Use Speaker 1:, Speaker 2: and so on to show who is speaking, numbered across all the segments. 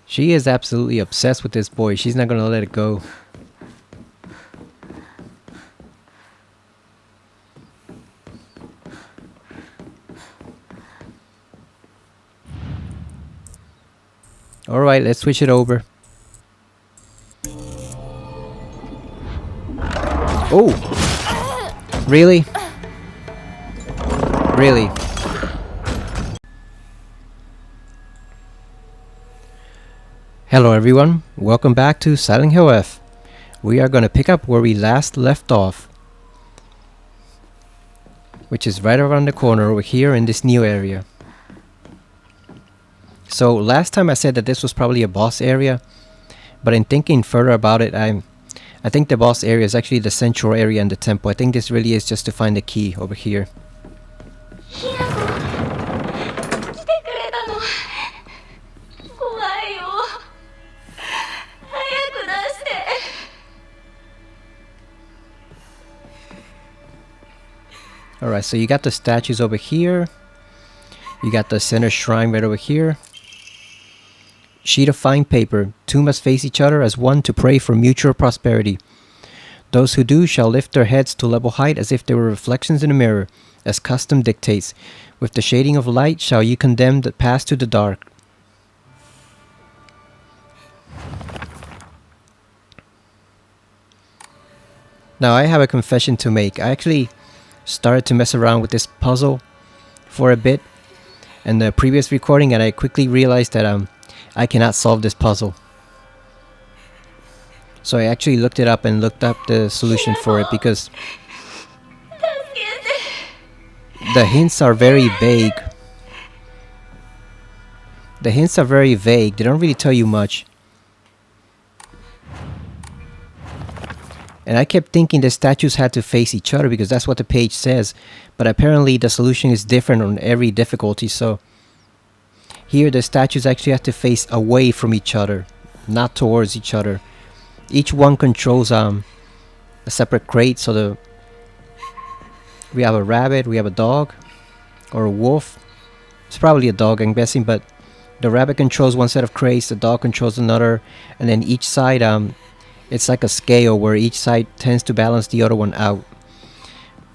Speaker 1: She is absolutely obsessed with this boy. She's not gonna let it go. Alright, let's switch it over. Oh! Really? Really? Hello everyone, welcome back to Silent Hill F. We are gonna pick up where we last left off, which is right around the corner over here in this new area. So last time I said that this was probably a boss area, but in thinking further about it, I think the boss area is actually the central area in the temple. I think this really is just to find the key over here. Alright, so you got the statues over here. You got the center shrine right over here. Sheet of fine paper. Two must face each other as one to pray for mutual prosperity. Those who do shall lift their heads to level height as if they were reflections in a mirror, as custom dictates. With the shading of light shall you condemn that pass to the dark. Now I have a confession to make. I actually started to mess around with this puzzle for a bit in the previous recording, and I quickly realized that I cannot solve this puzzle. So I actually looked it up and looked up the solution for it because the hints are very vague. The hints are very vague. They don't really tell you much. And I kept thinking the statues had to face each other because that's what the page says. But apparently the solution is different on every difficulty. So here the statues actually have to face away from each other, not towards each other. Each one controls a separate crate. So we have a rabbit, we have a dog, or a wolf. It's probably a dog, I'm guessing, but the rabbit controls one set of crates, the dog controls another, and then each side it's like a scale where each side tends to balance the other one out.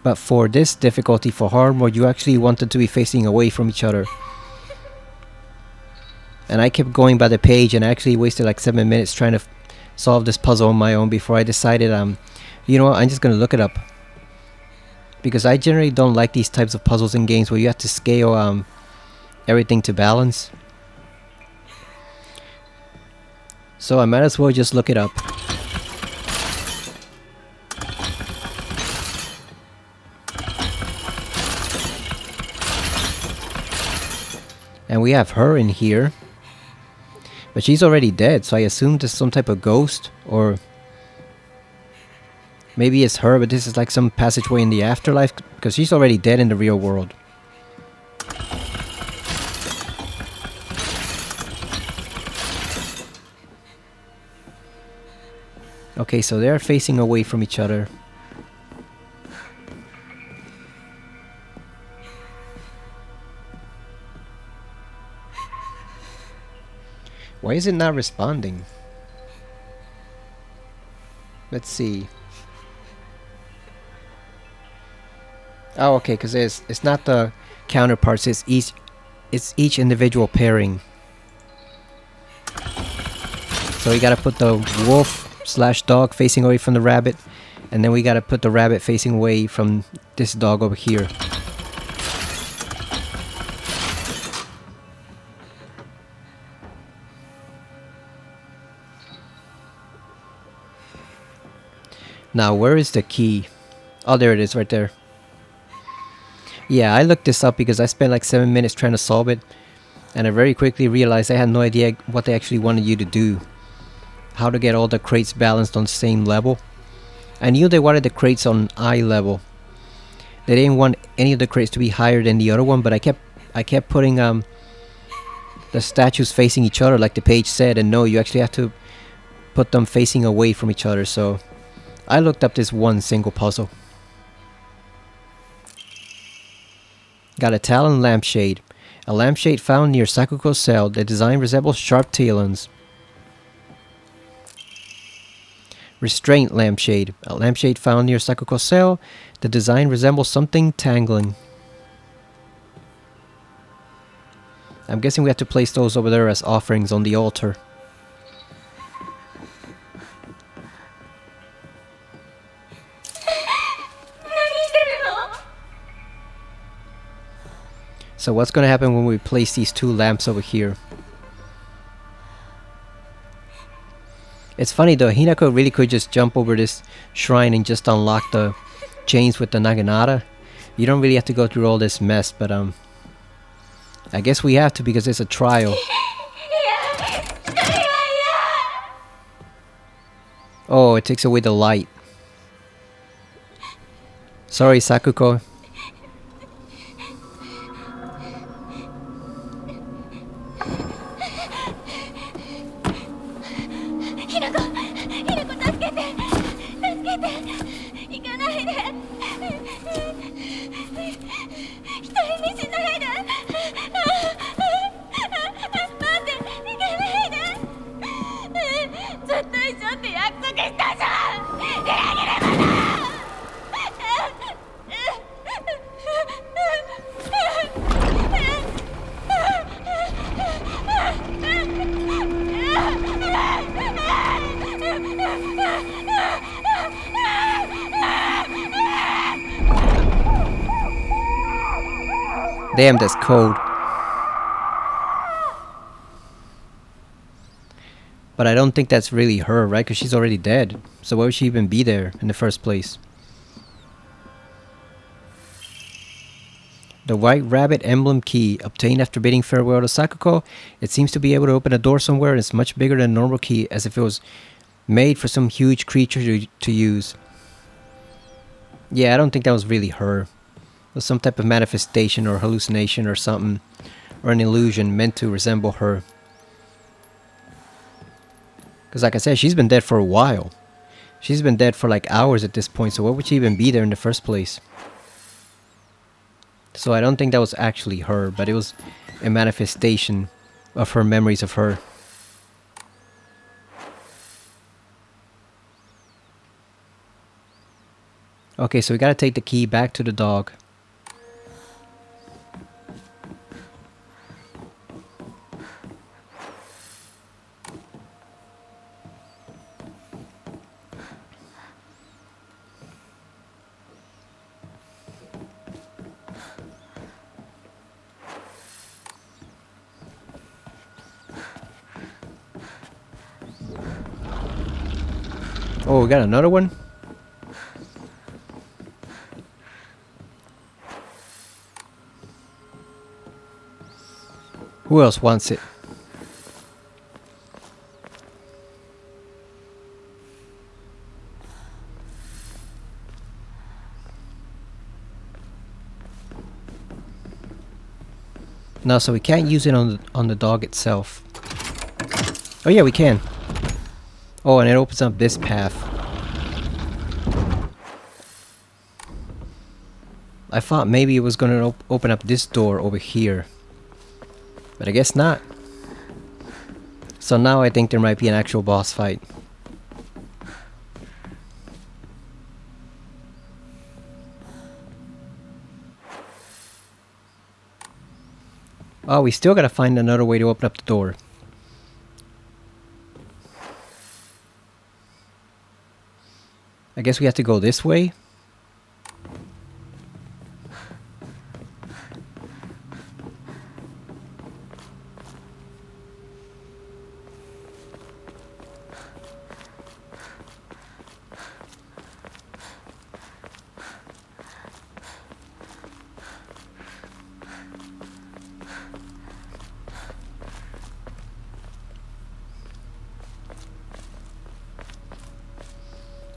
Speaker 1: But for this difficulty, for hard mode, you actually wanted to be facing away from each other. And I kept going by the page and I actually wasted like 7 minutes trying to solve this puzzle on my own before I decided, you know what, I'm just gonna look it up. Because I generally don't like these types of puzzles in games where you have to scale everything to balance. So I might as well just look it up. And we have her in here. But she's already dead, so I assume this is some type of ghost, or maybe it's her, but this is like some passageway in the afterlife, because she's already dead in the real world. Okay, so they're facing away from each other. Why is it not responding? Let's see. Oh, okay, because it's not the counterparts, it's each individual pairing. So we gotta put the wolf/dog facing away from the rabbit, and then we gotta put the rabbit facing away from this dog over here. Now, where is the key? Oh, there it is, right there. Yeah, I looked this up because I spent like 7 minutes trying to solve it, and I very quickly realized I had no idea what they actually wanted you to do. How to get all the crates balanced on the same level. I knew they wanted the crates on eye level. They didn't want any of the crates to be higher than the other one, but I kept putting the statues facing each other like the page said, and no, you actually have to put them facing away from each other. So I looked up this one single puzzle. Got a talon lampshade. A lampshade found near Sakuko's cell. The design resembles sharp talons. Restraint lampshade. A lampshade found near Sakuko's cell. The design resembles something tangling. I'm guessing we have to place those over there as offerings on the altar. So what's going to happen when we place these two lamps over here? It's funny though, Hinako really could just jump over this shrine and just unlock the chains with the Naginata. You don't really have to go through all this mess, but I guess we have to because it's a trial. Oh, it takes away the light. Sorry, Sakuko. Damn, that's cold. But I don't think that's really her, right? Because she's already dead. So why would she even be there in the first place? The White Rabbit Emblem Key, obtained after bidding farewell to Sakuko. It seems to be able to open a door somewhere, and it's much bigger than a normal key, as if it was made for some huge creature to use. Yeah, I don't think that was really her. It was some type of manifestation or hallucination or something. Or an illusion meant to resemble her. Because like I said, she's been dead for a while. She's been dead for like hours at this point, so why would she even be there in the first place? So I don't think that was actually her, but it was a manifestation of her memories of her. Okay, so we gotta take the key back to the dog. Oh, we got another one? Who else wants it? No, so we can't use it on the dog itself. Oh yeah, we can. Oh, and it opens up this path. I thought maybe it was gonna open up this door over here. But I guess not. So now I think there might be an actual boss fight. Oh, we still gotta find another way to open up the door. I guess we have to go this way.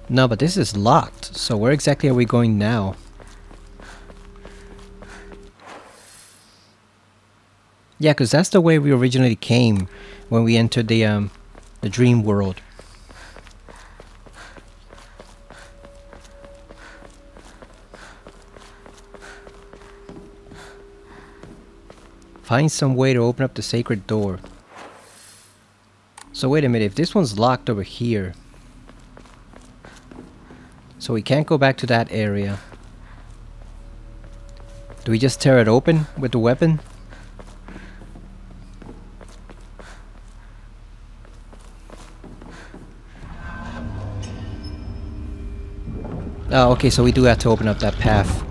Speaker 1: No, but this is locked. So where exactly are we going now? Yeah, because that's the way we originally came when we entered the dream world. Find some way to open up the sacred door. So wait a minute, if this one's locked over here, So we can't go back to that area. Do we just tear it open with the weapon? Oh, okay, so we do have to open up that path.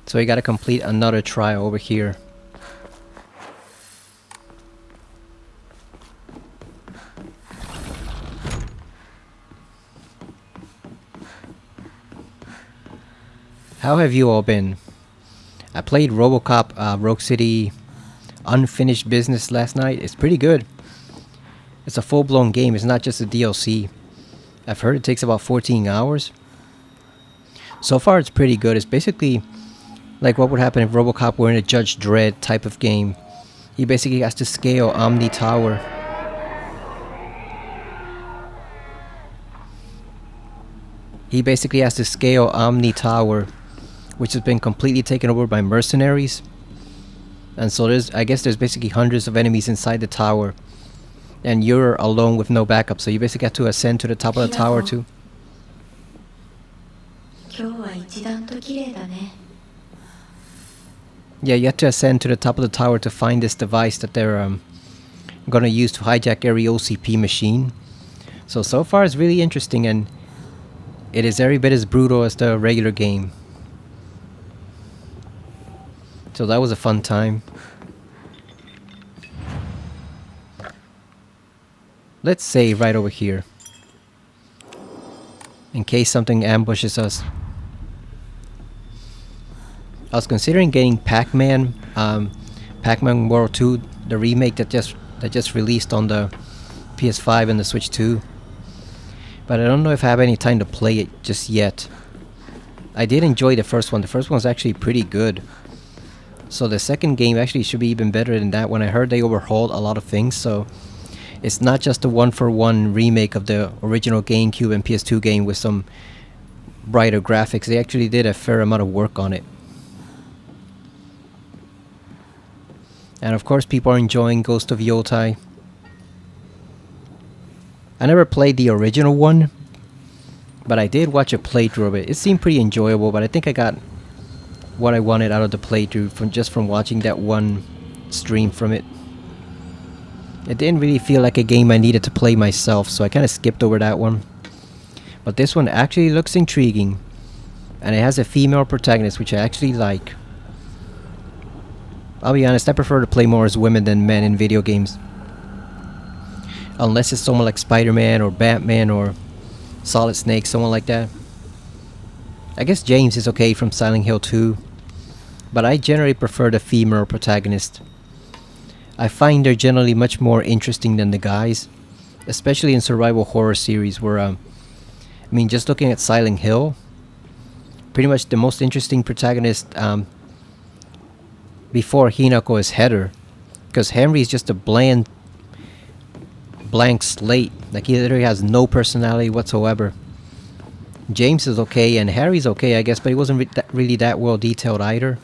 Speaker 1: So we gotta complete another trial over here. How have you all been? I played RoboCop Rogue City Unfinished Business last night. It's pretty good. It's a full-blown game. It's not just a DLC. I've heard it takes about 14 hours. So far it's pretty good. It's basically like what would happen if RoboCop were in a Judge Dredd type of game. He basically has to scale Omni Tower. He basically has to scale Omni Tower, which has been completely taken over by mercenaries. And so I guess there's basically hundreds of enemies inside the tower. And you're alone with no backup, so you basically have to ascend to the top of the tower too. Yeah, you have to ascend to the top of the tower to find this device that they're gonna use to hijack every OCP machine. So far it's really interesting, and it is every bit as brutal as the regular game. So that was a fun time. Let's save right over here, in case something ambushes us. I was considering getting Pac-Man, Pac-Man World 2, the remake that just released on the PS5 and the Switch 2. But I don't know if I have any time to play it just yet. I did enjoy the first one. The first one was actually pretty good. So the second game actually should be even better than that one. I heard they overhauled a lot of things, so it's not just a one-for-one remake of the original GameCube and PS2 game with some brighter graphics. They actually did a fair amount of work on it. And of course people are enjoying Ghost of Yotai. I never played the original one, but I did watch a playthrough of it. It seemed pretty enjoyable, but I think I got what I wanted out of the playthrough from watching that one stream from it. It didn't really feel like a game I needed to play myself, so I kind of skipped over that one. But this one actually looks intriguing, and it has a female protagonist, which I actually like. I'll be honest, I prefer to play more as women than men in video games. Unless it's someone like Spider-Man or Batman or Solid Snake, someone like that. I guess James is okay from Silent Hill 2, but I generally prefer the female protagonist. I find they're generally much more interesting than the guys, especially in survival horror series where, I mean, just looking at Silent Hill, pretty much the most interesting protagonist before Hinako is Heather, because Henry is just a blank slate. Like, he literally has no personality whatsoever. James is okay, and Harry's okay, I guess, but he wasn't really that well detailed either.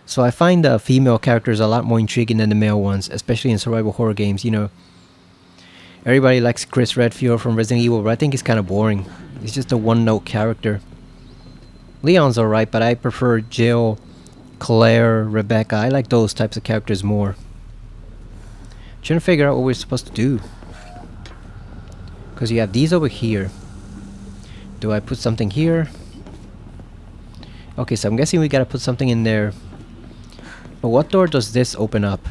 Speaker 1: So I find the female characters a lot more intriguing than the male ones, especially in survival horror games. You know, everybody likes Chris Redfield from Resident Evil, but I think he's kind of boring. He's just a one-note character. Leon's alright, but I prefer Jill, Claire, Rebecca. I like those types of characters more. Trying to figure out what we're supposed to do, because you have these over here. Do I put something here? Okay, so I'm guessing we gotta put something in there. But what door does this open up?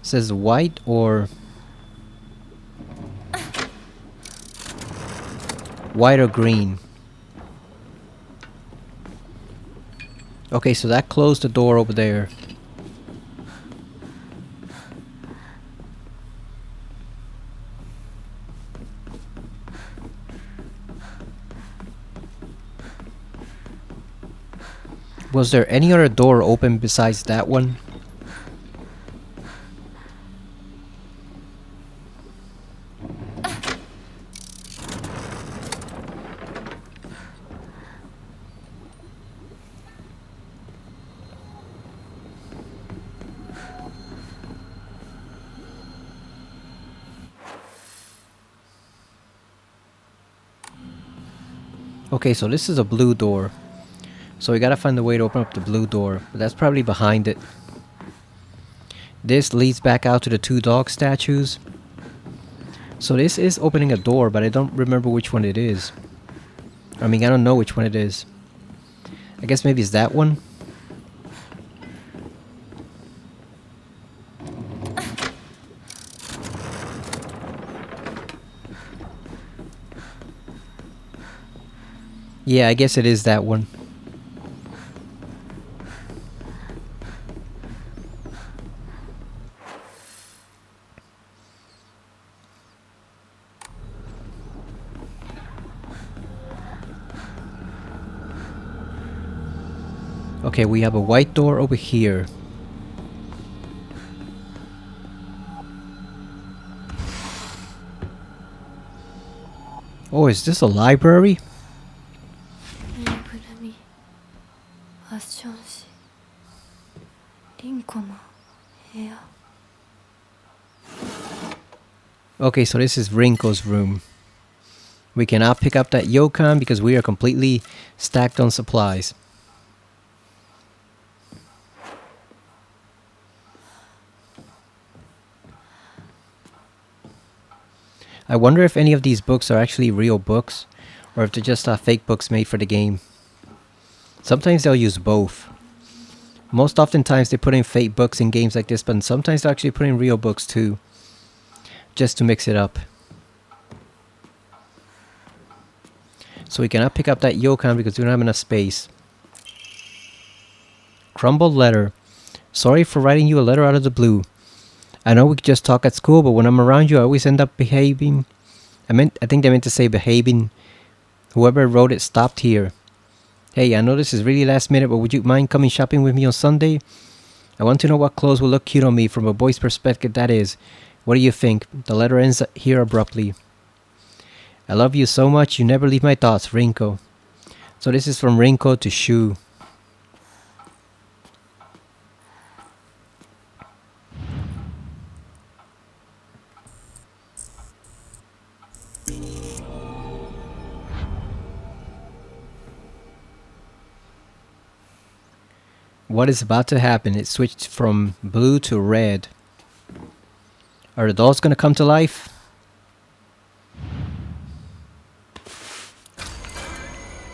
Speaker 1: It says white or white or green. Okay, so that closed the door over there. Was there any other door open besides that one? Okay, so this is a blue door. So we gotta find a way to open up the blue door. But that's probably behind it. This leads back out to the two dog statues. So this is opening a door, but I don't remember which one it is. I mean, I don't know which one it is. I guess maybe it's that one. Yeah, I guess it is that one. Okay, we have a white door over here. Oh, is this a library? Okay, so this is Rinko's room. We cannot pick up that yokan because we are completely stacked on supplies. I wonder if any of these books are actually real books, or if they're just fake books made for the game. Sometimes they'll use both. Most oftentimes they put in fake books in games like this, but sometimes they'll actually put in real books too, just to mix it up. So we cannot pick up that yokan because we don't have enough space. Crumbled letter. Sorry for writing you a letter out of the blue. I know we could just talk at school, but when I'm around you, I always end up behaving. I think they meant to say behaving. Whoever wrote it stopped here. Hey, I know this is really last minute, but would you mind coming shopping with me on Sunday? I want to know what clothes will look cute on me from a boy's perspective, that is. What do you think? The letter ends here abruptly. I love you so much, you never leave my thoughts, Rinko. So this is from Rinko to Shu. What is about to happen? It switched from blue to red. Are the dolls gonna come to life?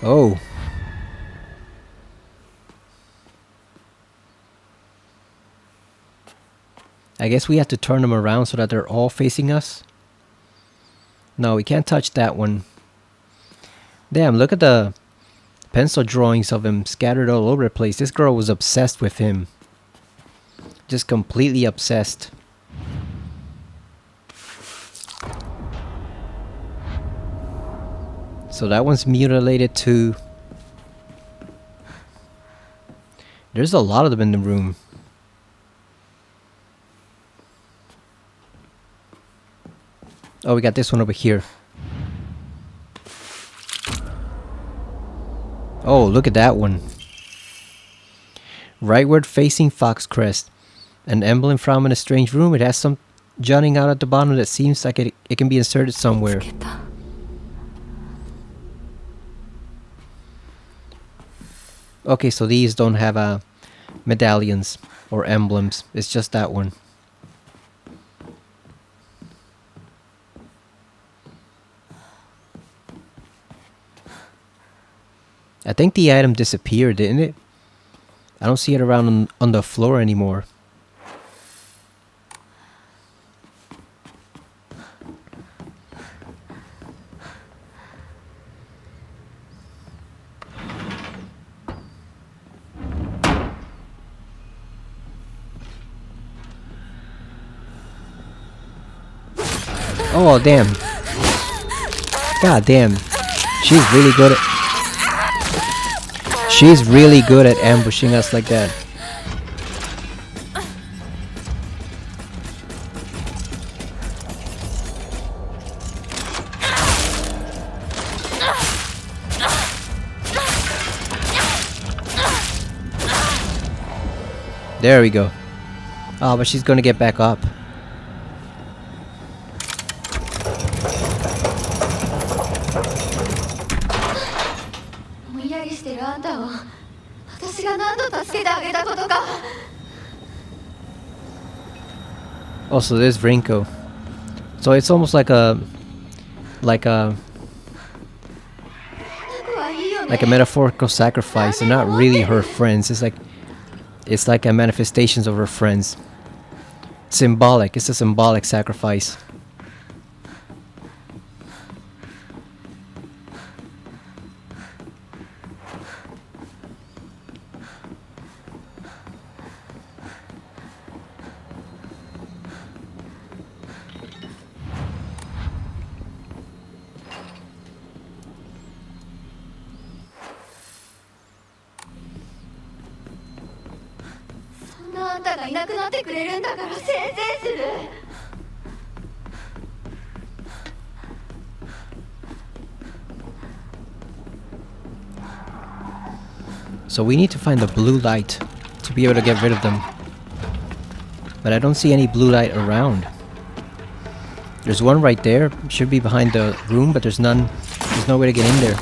Speaker 1: Oh. I guess we have to turn them around so that they're all facing us. No, we can't touch that one. Damn, look at the pencil drawings of him scattered all over the place. This girl was obsessed with him. Just completely obsessed. So that one's mutilated too. There's a lot of them in the room. Oh, we got this one over here. Oh, look at that one. Rightward facing Foxcrest. An emblem from in a strange room. It has some jutting out at the bottom that seems like it can be inserted somewhere. Okay, so these don't have medallions or emblems. It's just that one. I think the item disappeared, didn't it? I don't see it around on the floor anymore. Oh, damn. God damn. She's really good at... She's really good at ambushing us like that. There we go. Oh, but she's gonna get back up. Also, there's Rinko. So it's almost like a metaphorical sacrifice. They're not really her friends. It's like a manifestations of her friends. Symbolic. It's a symbolic sacrifice. So we need to find the blue light to be able to get rid of them. But I don't see any blue light around. There's one right there. Should be behind the room, but there's none. There's no way to get in there.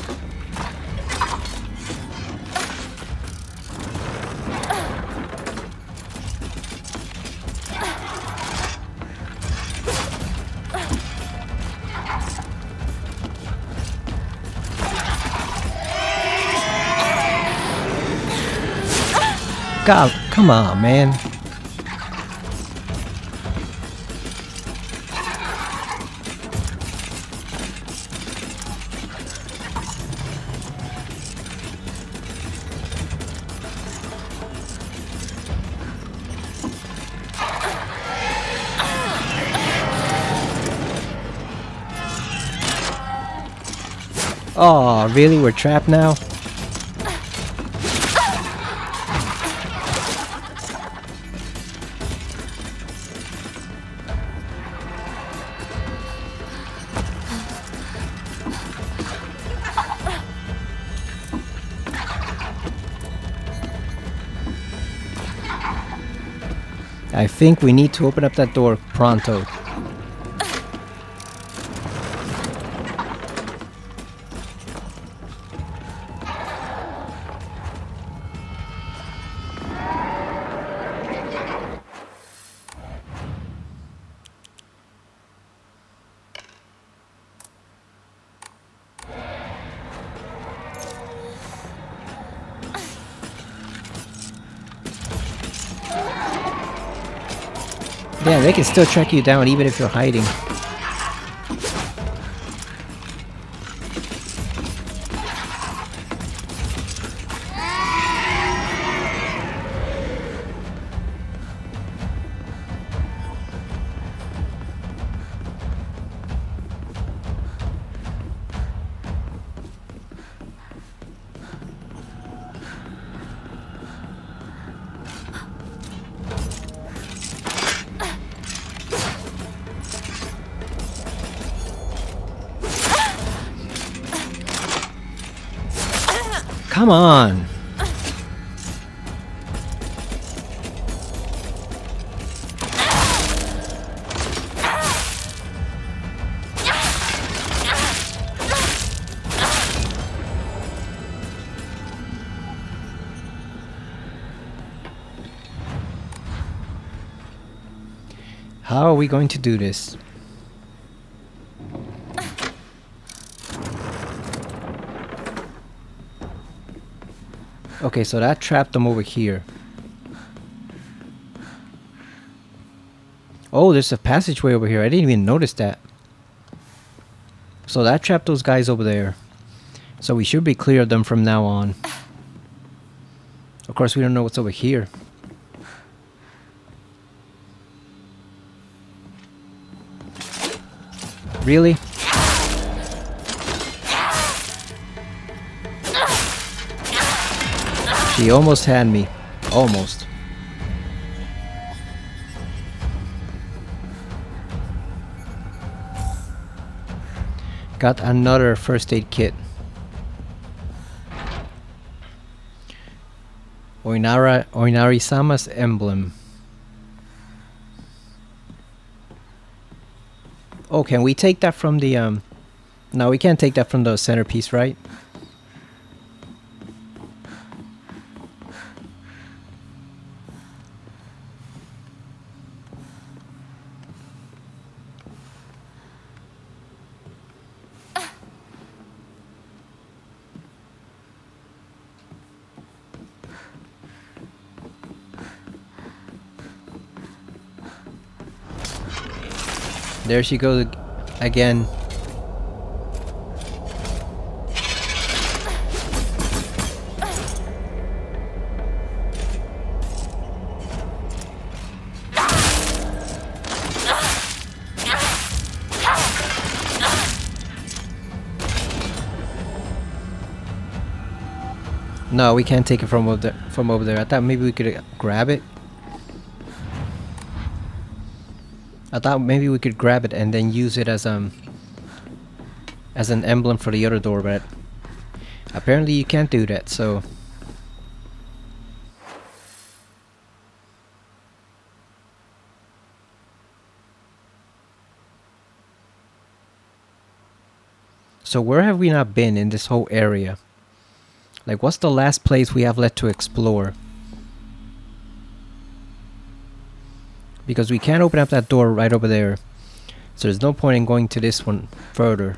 Speaker 1: God, come on, man. Oh, really? We're trapped now? I think we need to open up that door pronto. Yeah, they can still track you down even if you're hiding. Come on! How are we going to do this? Okay, so that trapped them over here. Oh, there's a passageway over here. I didn't even notice that. So that trapped those guys over there. So we should be clear of them from now on. Of course, we don't know what's over here. Really? She almost had me. Almost. Got another first aid kit. Oinari-sama's emblem. Oh, can we take that from the No, we can't take that from the centerpiece, right? There she goes again. No, we can't take it from over there. I thought maybe we could grab it. I thought maybe we could grab it and then use it as an emblem for the other door, but apparently you can't do that, so where have we not been in this whole area? Like, what's the last place we have left to explore? Because we can't open up that door right over there, so there's no point in going to this one further.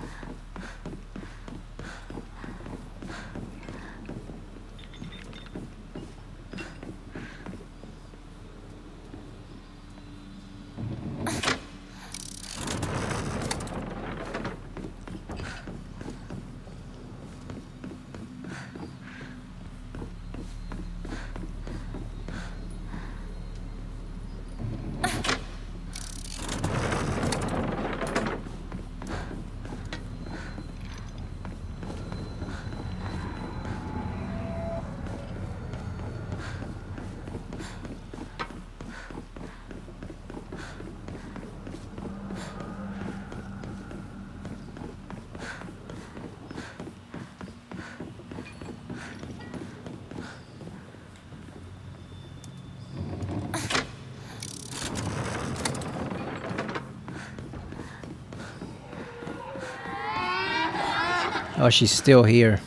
Speaker 1: Oh, she's still here.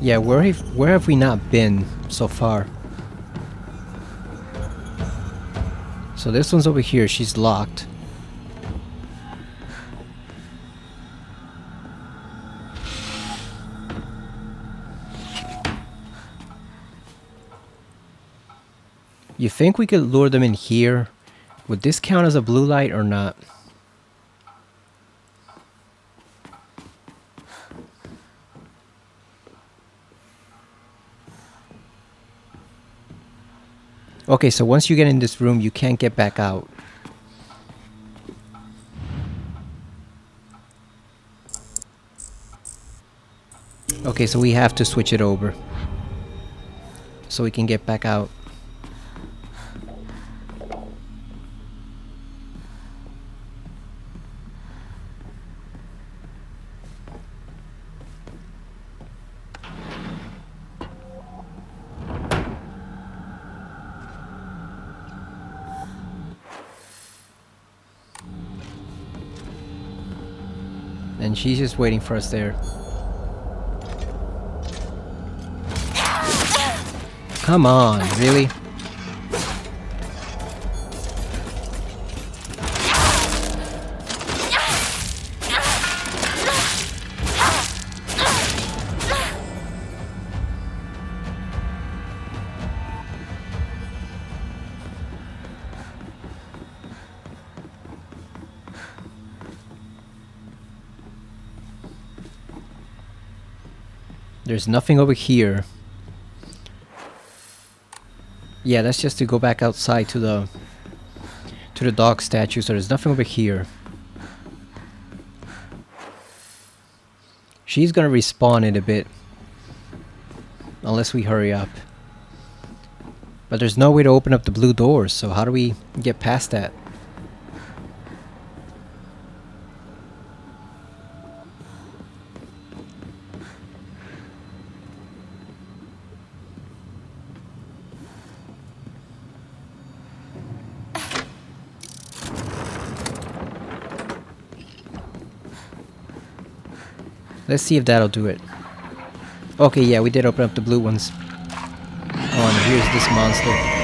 Speaker 1: Yeah, where have we not been so far? So this one's over here, she's locked. You think we could lure them in here? Would this count as a blue light or not? Okay, so once you get in this room, you can't get back out. Okay, so we have to switch it over so we can get back out. And she's just waiting for us there. Come on, really? There's nothing over here. Yeah, that's just to go back outside to the dog statue, so there's nothing over here. She's gonna respawn in a bit. Unless we hurry up. But there's no way to open up the blue doors, so how do we get past that? Let's see if that'll do it. Okay, yeah, we did open up the blue ones. Oh, and here's this monster.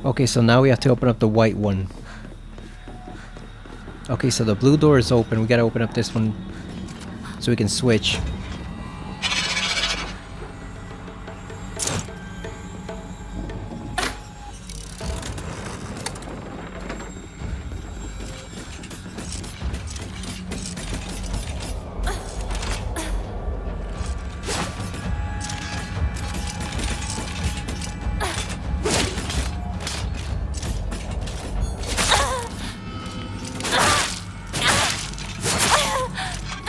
Speaker 1: Okay, so now we have to open up the white one. Okay, so the blue door is open. We gotta open up this one so we can switch.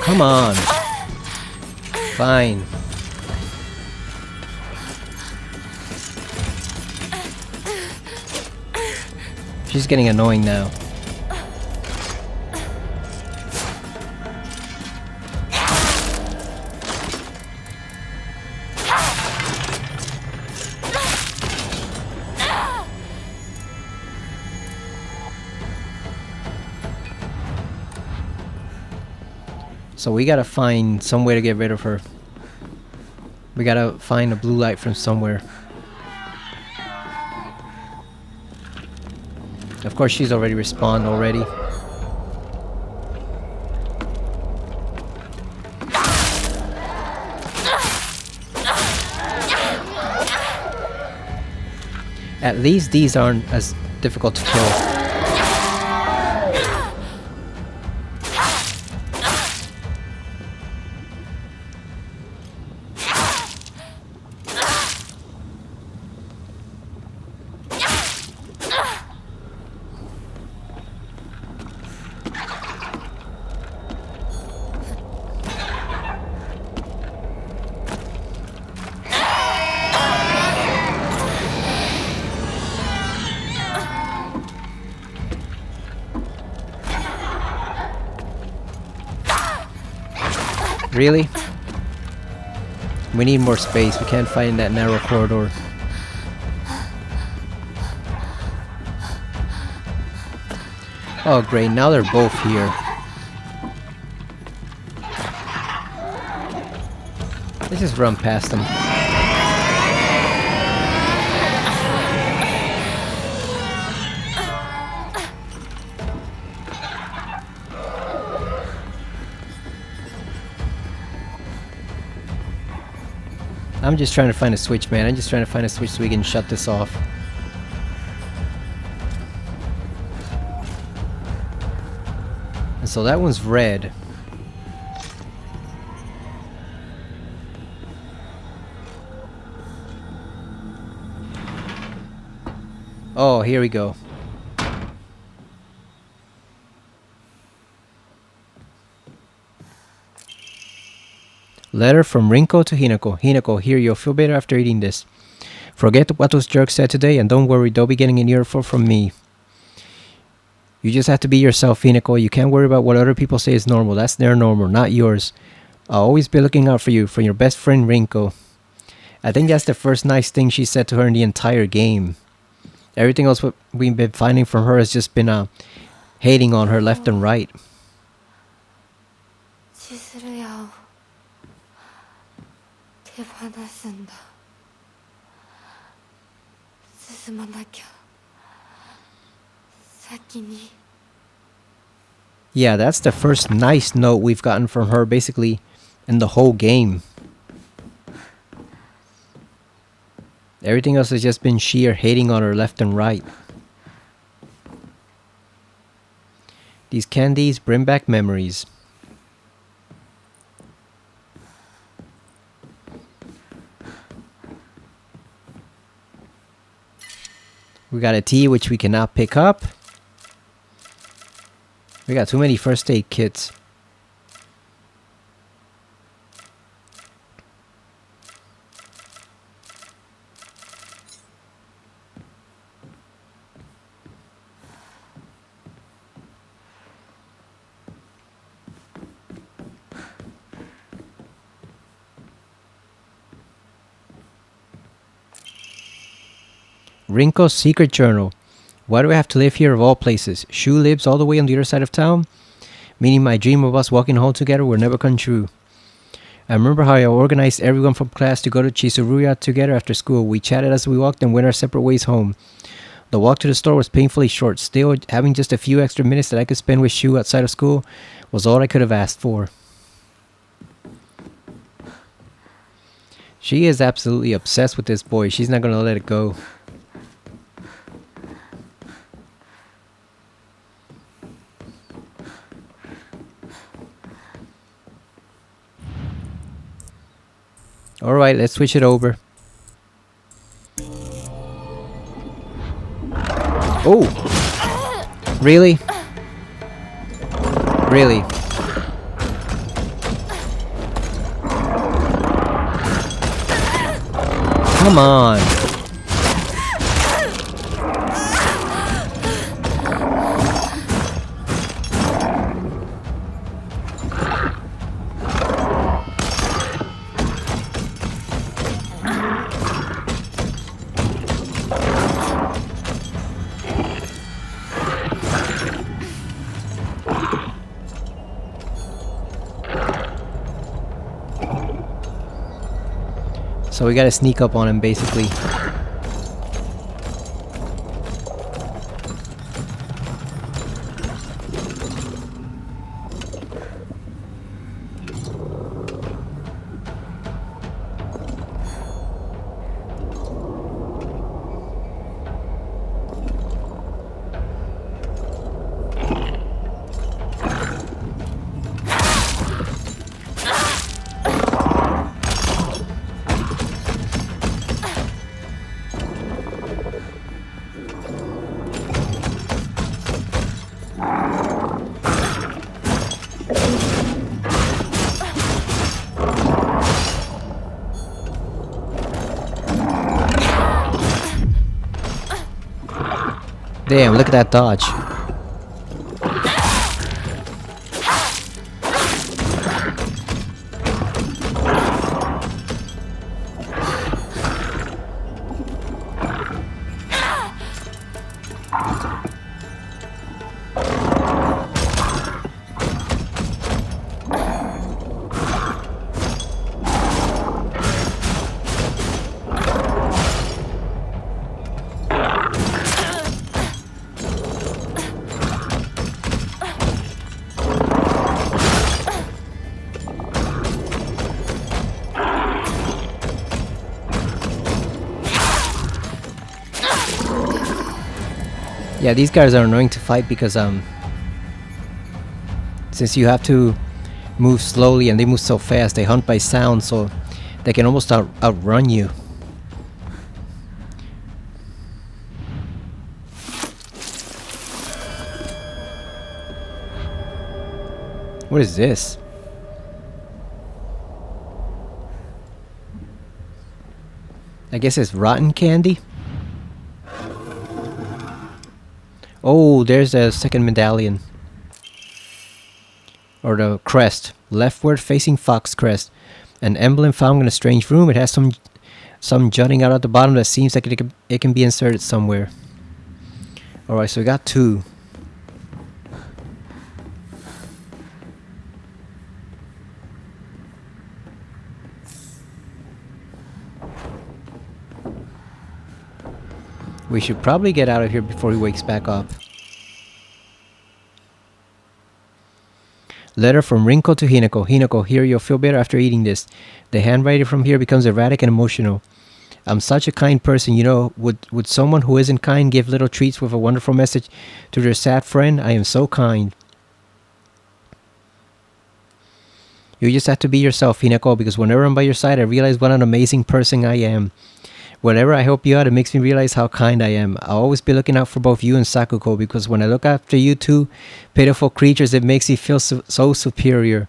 Speaker 1: Come on. Fine. She's getting annoying now. So we gotta find some way to get rid of her. We gotta find a blue light from somewhere. Of course, she's already respawned already. At least these aren't as difficult to kill. Really? We need more space. We can't find that narrow corridor. Oh great, now they're both here. Let's just run past them. I'm just trying to find a switch, man. I'm just trying to find a switch so we can shut this off. And so that one's red. Oh, here we go. Letter from Rinko to Hinako. Hinako, here, you'll feel better after eating this. Forget what those jerks said today, and don't worry, they'll be getting an earful from me. You just have to be yourself, Hinako. You can't worry about what other people say is normal. That's their normal, not yours. I'll always be looking out for you, from your best friend, Rinko. I think that's the first nice thing she said to her in the entire game. Everything else what we've been finding from her has just been hating on her left and right. Yeah, that's the first nice note we've gotten from her basically in the whole game. Everything else has just been sheer hating on her left and right. These candies bring back memories. We got a T which we cannot pick up. We got too many first aid kits. Rinko's secret journal. Why do I have to live here of all places? Shu lives all the way on the other side of town, meaning my dream of us walking home together will never come true. I remember how I organized everyone from class to go to Chisuruya together after school. We chatted as we walked and went our separate ways home. The walk to the store was painfully short. Still, having just a few extra minutes that I could spend with Shu outside of school was all I could have asked for. She is absolutely obsessed with this boy. She's not going to let it go. Alright, let's switch it over. Oh! Really? Really? Come on! So we gotta sneak up on him, basically. Damn, look at that dodge. Yeah, these guys are annoying to fight because since you have to move slowly and they move so fast, they hunt by sound, so they can almost outrun you. What is this? I guess it's rotten candy. Oh, there's a second medallion. Or the crest. Leftward facing fox crest. An emblem found in a strange room. It has some jutting out at the bottom that seems like it can be inserted somewhere. Alright, so we got two. We should probably get out of here before he wakes back up. Letter from Rinko to Hinako. Hinako, here you'll feel better after eating this. The handwriting from here becomes erratic and emotional. I'm such a kind person, you know. Would someone who isn't kind give little treats with a wonderful message to their sad friend? I am so kind. You just have to be yourself, Hinako, because whenever I'm by your side, I realize what an amazing person I am. Whenever I help you out, it makes me realize how kind I am. I'll always be looking out for both you and Sakuko, because when I look after you two pitiful creatures, it makes you feel so superior.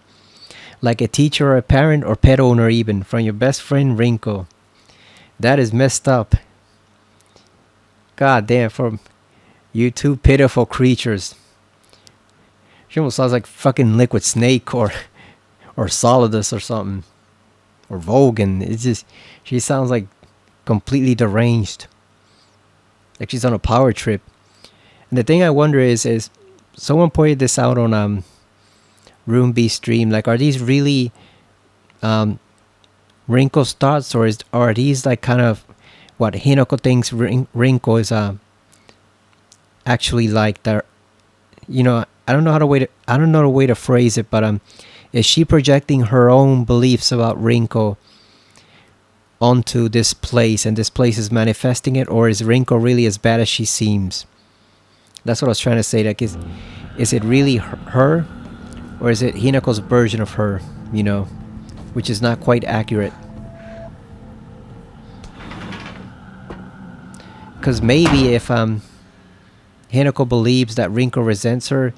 Speaker 1: Like a teacher or a parent or pet owner even, from your best friend Rinko. That is messed up. God damn, from you two pitiful creatures. She almost sounds like fucking Liquid Snake or Solidus or something. Or Vogan. It's just, she sounds like completely deranged. Like she's on a power trip. And the thing I wonder is someone pointed this out on Room B stream. Like, are these really Rinko's thoughts, or are these like kind of what Hinako thinks Rinko is actually like? That, you know, I don't know the way to phrase it, but is she projecting her own beliefs about Rinko onto this place, and this place is manifesting it, or is Rinko really as bad as she seems? That's what I was trying to say. Like, is it really her, or is it Hinako's version of her? You know, which is not quite accurate. Because maybe if Hinako believes that Rinko resents her,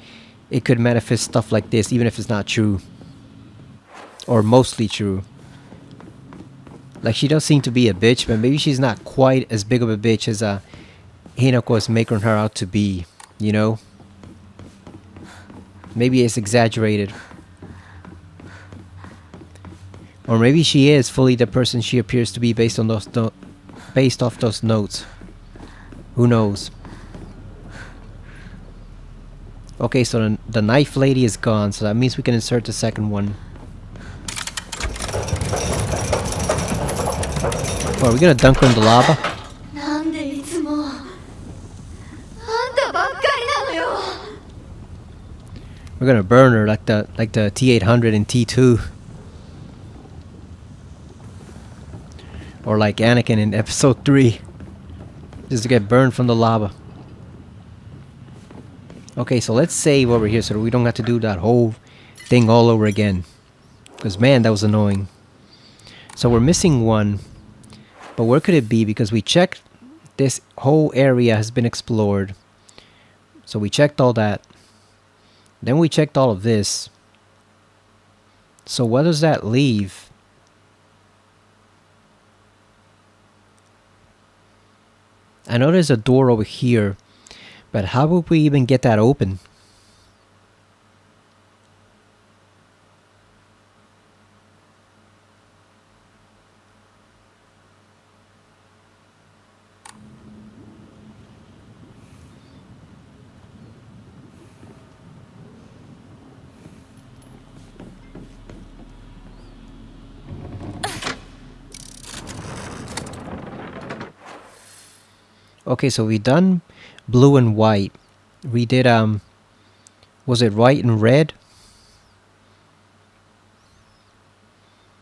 Speaker 1: it could manifest stuff like this, even if it's not true, or mostly true. Like, she does seem to be a bitch, but maybe she's not quite as big of a bitch as Hinako is making her out to be, you know? Maybe it's exaggerated. Or maybe she is fully the person she appears to be based off those notes. Who knows? Okay, so the knife lady is gone, so that means we can insert the second one. Oh, are we gonna dunk her in the lava? We're gonna burn her like the T800 and T2. Or like Anakin in episode 3. Just to get burned from the lava. Okay, so let's save over here so that we don't have to do that whole thing all over again. Because man, that was annoying. So we're missing one. But where could it be? Because we checked, this whole area has been explored. So we checked all that. Then we checked all of this. So what does that leave? I know there's a door over here, but how would we even get that open? Okay, so we done blue and white. We did was it white and red?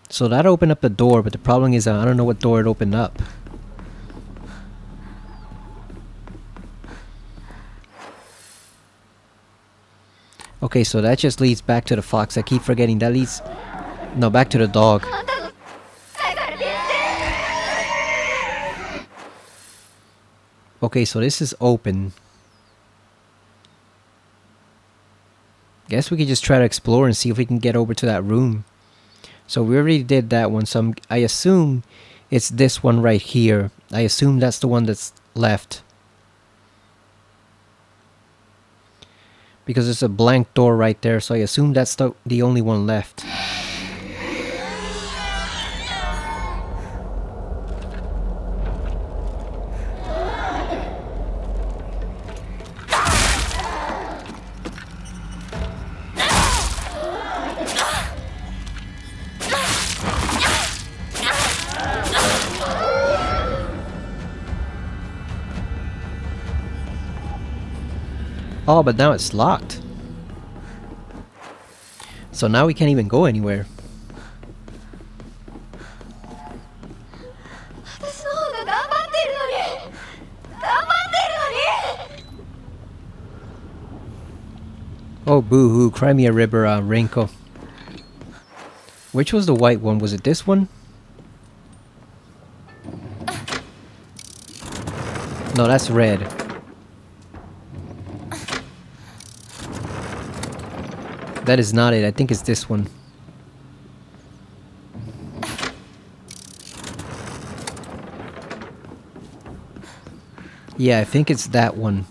Speaker 1: So that opened up the door, but the problem is I don't know what door it opened up. Okay, so that just leads back to the fox. I keep forgetting that leads... No, back to the dog. Okay, so this is open. Guess we could just try to explore and see if we can get over to that room. So we already did that one, so I assume it's this one right here. I assume that's the one that's left. Because there's a blank door right there, so I assume that's the only one left. Oh, but now it's locked. So now we can't even go anywhere. Oh, boo-hoo. Cry me a river, Rinko. Which was the white one? Was it this one? No, that's red. That is not it. I think it's this one. Yeah, I think it's that one.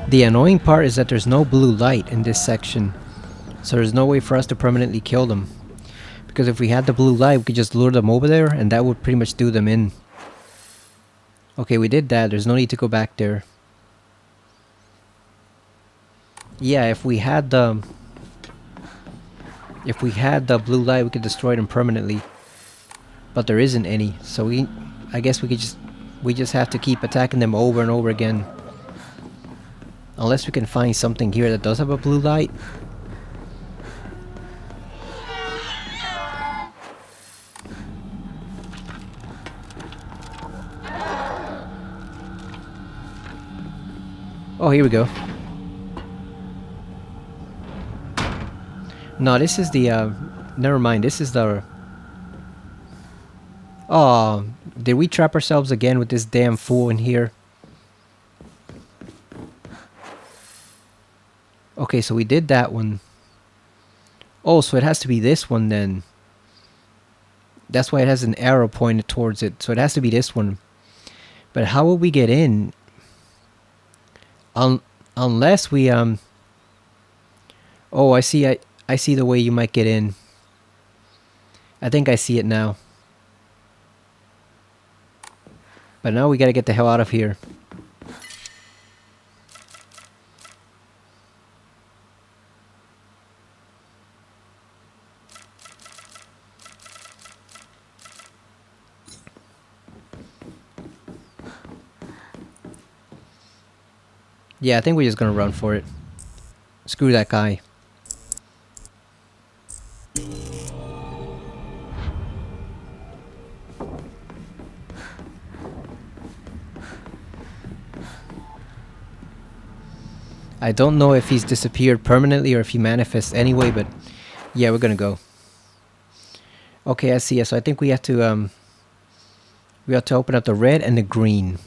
Speaker 1: The annoying part is that there's no blue light in this section, so there's no way for us to permanently kill them. Because if we had the blue light, we could just lure them over there, and that would pretty much do them in. Okay, we did that. There's no need to go back there. Yeah, if we had the blue light, we could destroy them permanently. But there isn't any, so I guess we just have to keep attacking them over and over again. Unless we can find something here that does have a blue light. Oh, here we go. No, this is the, never mind, this is the... Oh, did we trap ourselves again with this damn fool in here? Okay, so we did that one. Oh, so it has to be this one then. That's why it has an arrow pointed towards it. So it has to be this one. But how will we get in? Unless we, Oh, I see the way you might get in. I think I see it now. But now we gotta get the hell out of here. Yeah, I think we're just gonna run for it. Screw that guy. I don't know if he's disappeared permanently or if he manifests anyway, but yeah, we're gonna go. Okay, I see it. So I think we have to open up the red and the green.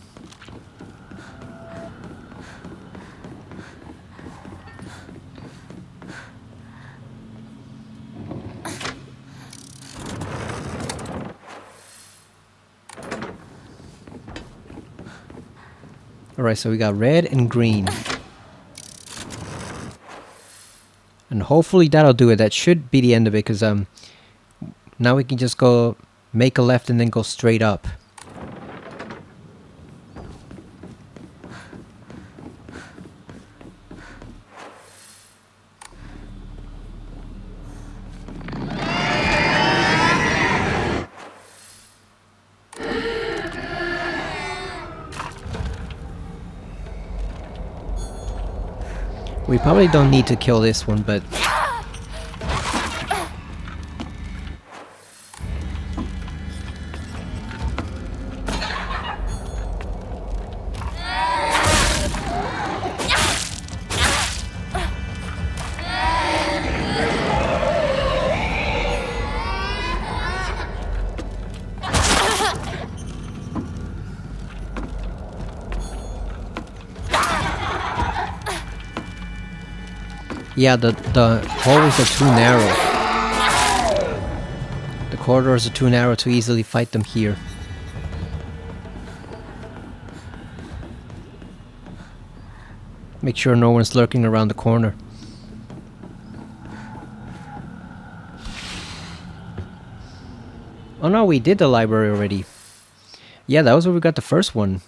Speaker 1: Alright, so we got red and green. And hopefully that'll do it. That should be the end of it, because now we can just go make a left and then go straight up. We probably don't need to kill this one, but... Yeah, the hallways are too narrow. The corridors are too narrow to easily fight them here. Make sure no one's lurking around the corner. Oh no, we did the library already. Yeah, that was where we got the first one.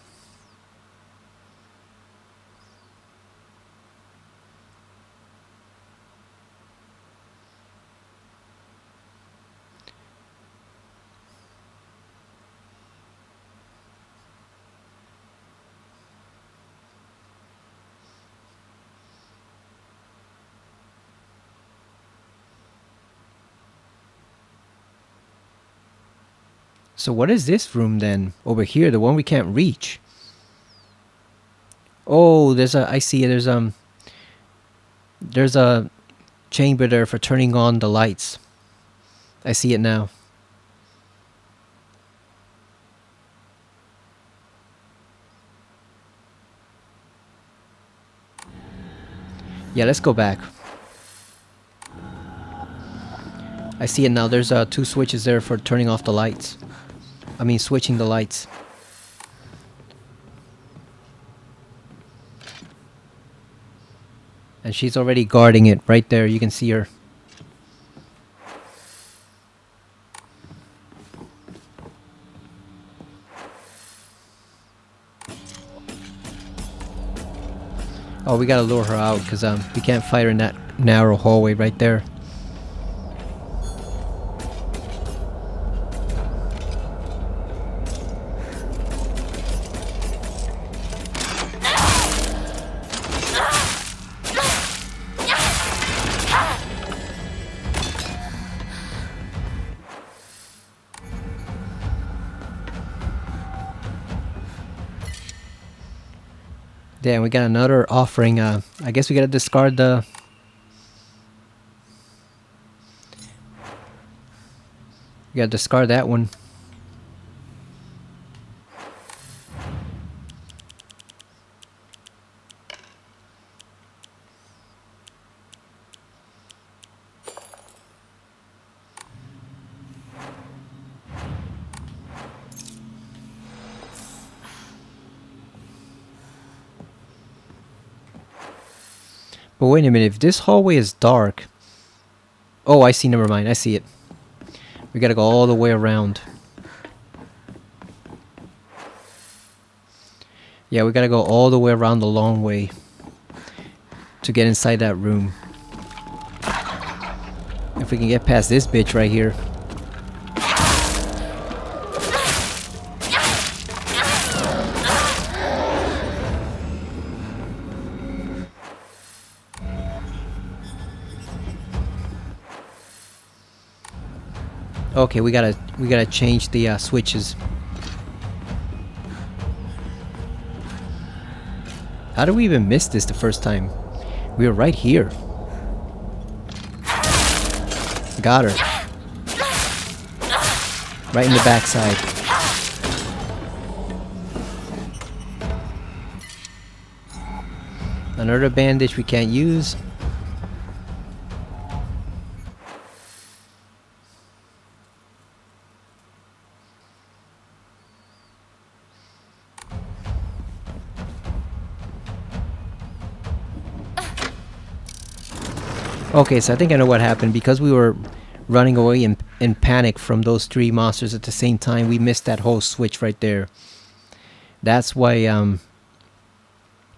Speaker 1: So what is this room then? Over here, the one we can't reach. Oh, I see it. There's a chamber there for turning on the lights. I see it now. Yeah, let's go back. I see it now. There's 2 switches there for turning off the lights. I mean, switching the lights. And she's already guarding it right there. You can see her. Oh, we gotta lure her out because we can't fight her in that narrow hallway right there. Damn, we got another offering. I guess we gotta discard the... We gotta discard that one. But wait a minute, if this hallway is dark... Oh, I see, never mind, I see it. We gotta go all the way around. Yeah, we gotta go all the way around the long way to get inside that room. If we can get past this bitch right here. Okay, we gotta change the switches. How did we even miss this the first time? We were right here. Got her. Right in the backside. Another bandage we can't use. Okay, so I think I know what happened. Because we were running away in panic from those 3 monsters at the same time, we missed that whole switch right there. That's why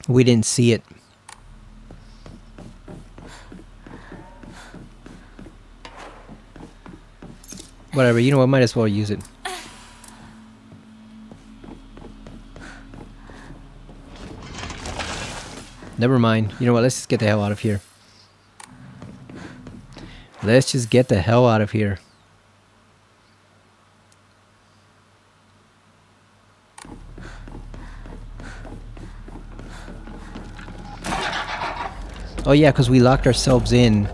Speaker 1: we didn't see it. Whatever, you know what, might as well use it. Never mind. You know what, let's just get the hell out of here. Let's just get the hell out of here. Oh yeah, because we locked ourselves in.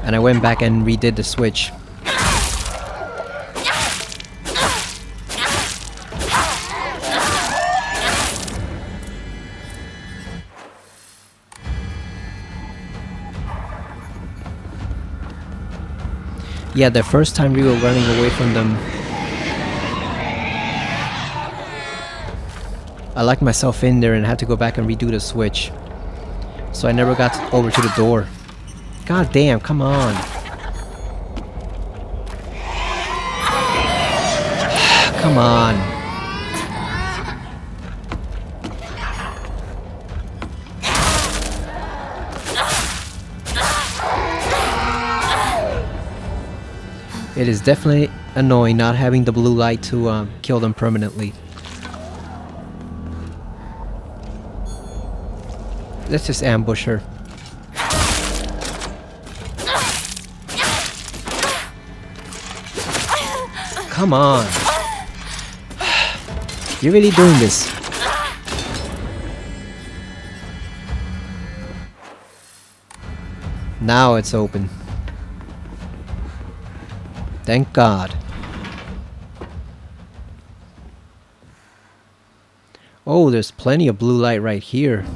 Speaker 1: And I went back and redid the switch. Yeah, the first time we were running away from them, I locked myself in there and had to go back and redo the switch. So I never got over to the door. God damn, come on. Come on. It is definitely annoying not having the blue light to kill them permanently. Let's just ambush her. Come on. You're really doing this. Now it's open. Thank God. Oh, there's plenty of blue light right here.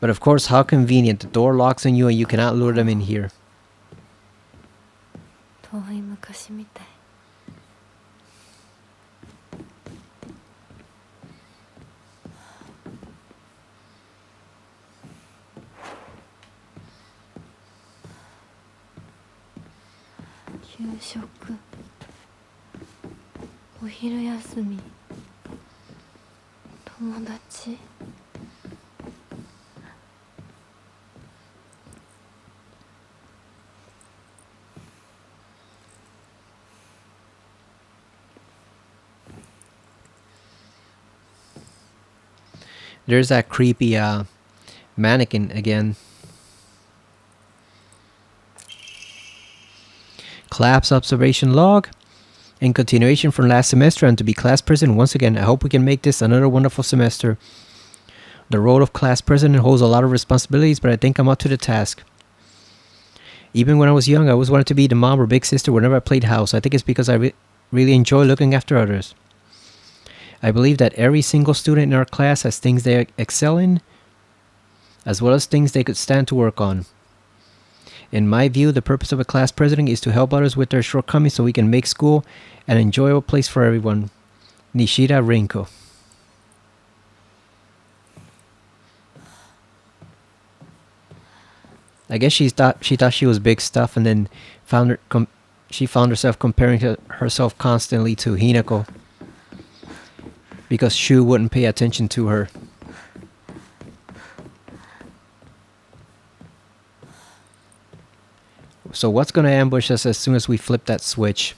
Speaker 1: But of course, how convenient. The door locks on you and you cannot lure them in here. There's that creepy mannequin again. Class observation log. In continuation from last semester and to be class president once again, I hope we can make this another wonderful semester. The role of class president holds a lot of responsibilities, but I think I'm up to the task. Even when I was young, I always wanted to be the mom or big sister whenever I played house. I think it's because I really enjoy looking after others. I believe that every single student in our class has things they excel in, as well as things they could stand to work on. In my view, the purpose of a class president is to help others with their shortcomings so we can make school an enjoyable place for everyone. Nishida Rinko. I guess she thought she was big stuff, and then she found herself comparing herself constantly to Hinako because Shu wouldn't pay attention to her. So what's going to ambush us as soon as we flip that switch?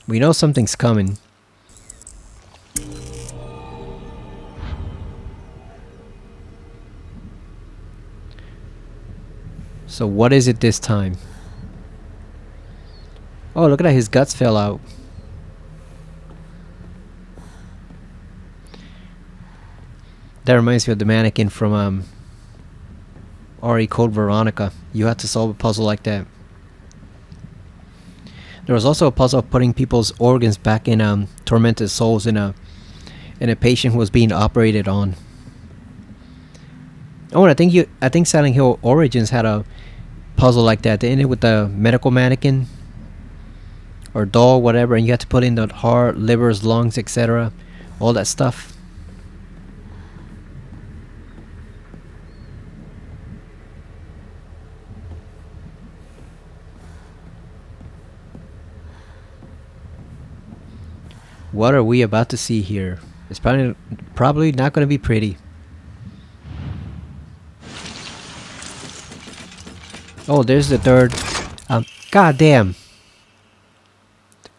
Speaker 1: We know something's coming. So what is it this time? Oh, look at that, his guts fell out. That reminds me of the mannequin from RE Code Veronica. You had to solve a puzzle like that. There was also a puzzle of putting people's organs back in tormented souls in a patient who was being operated on. Oh, and I think Silent Hill Origins had a puzzle like that. They ended with the medical mannequin or doll, whatever, and you had to put in the heart, livers, lungs, etc. All that stuff. What are we about to see here? It's probably not going to be pretty. Oh, there's the third. Goddamn.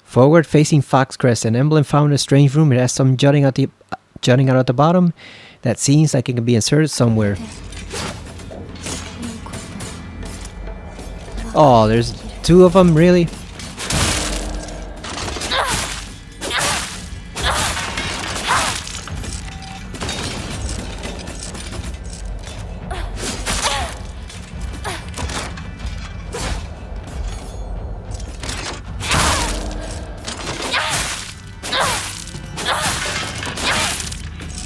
Speaker 1: Forward facing Fox Crest, an emblem found in a strange room. It has some jutting out at the bottom. That seems like it can be inserted somewhere. Oh, there's two of them, really?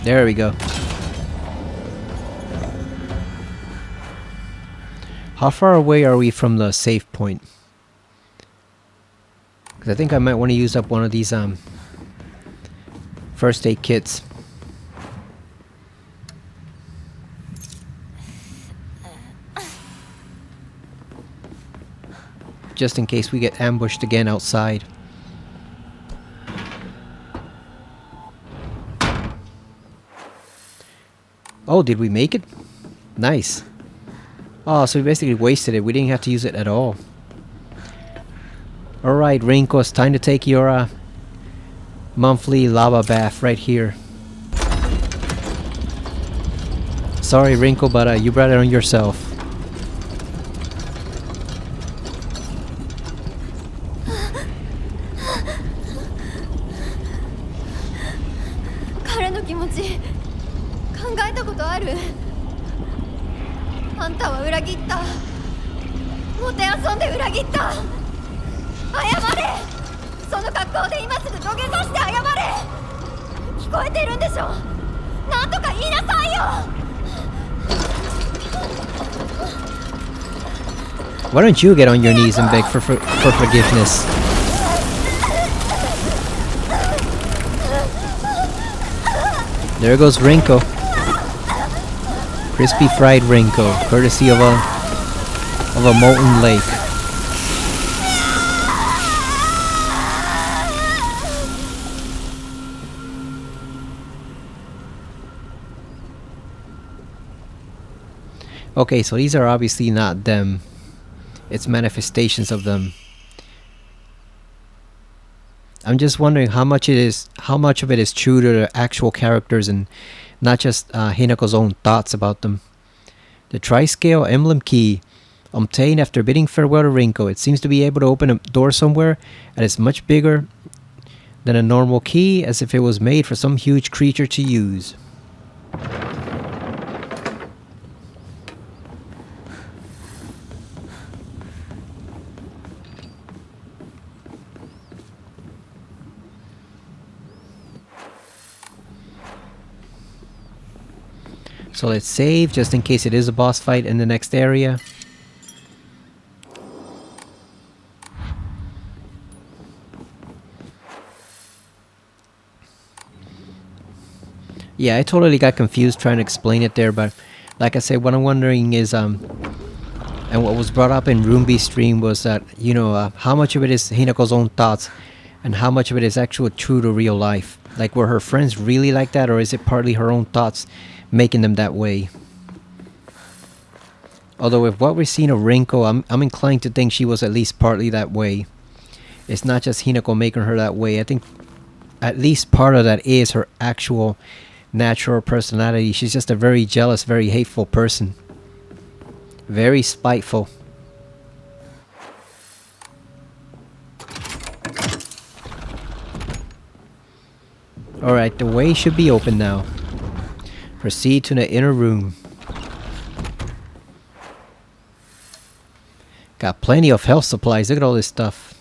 Speaker 1: There we go. How far away are we from the save point? Because I think I might want to use up one of these first aid kits. Just in case we get ambushed again outside. Oh, did we make it? Nice. Oh, so we basically wasted it. We didn't have to use it at all. Alright, Rinko, it's time to take your monthly lava bath right here. Sorry, Rinko, but you brought it on yourself.
Speaker 2: あんたは裏切った。もてあそんで裏切った。謝れ。その格好で今すぐ土下座して謝れ。聞こえてるんでしょ。なんとか言いなさいよ。
Speaker 1: Why don't you get on your knees and beg for forgiveness? There goes Rinko. Crispy fried Rinko, courtesy of a molten lake. Okay, so these are obviously not them. It's manifestations of them. I'm just wondering how much of it is true to the actual characters and not just Hinako's own thoughts about them. The Tri-Scale Emblem Key, obtained after bidding farewell to Rinko. It seems to be able to open a door somewhere, and it's much bigger than a normal key, as if it was made for some huge creature to use. So let's save, just in case it is a boss fight in the next area. Yeah, I totally got confused trying to explain it there, but like I said, what I'm wondering is, and what was brought up in Runeby's stream was that, you know, how much of it is Hinako's own thoughts, and how much of it is actual true to real life. Like, were her friends really like that, or is it partly her own thoughts making them that way? Although with what we're seeing of Rinko, I'm inclined to think she was at least partly that way. It's not just Hinako making her that way. I think at least part of that is her actual natural personality. She's just a very jealous, very hateful person. Very spiteful. Alright, the way should be open now. Proceed to the inner room. Got plenty of health supplies. Look at all this stuff.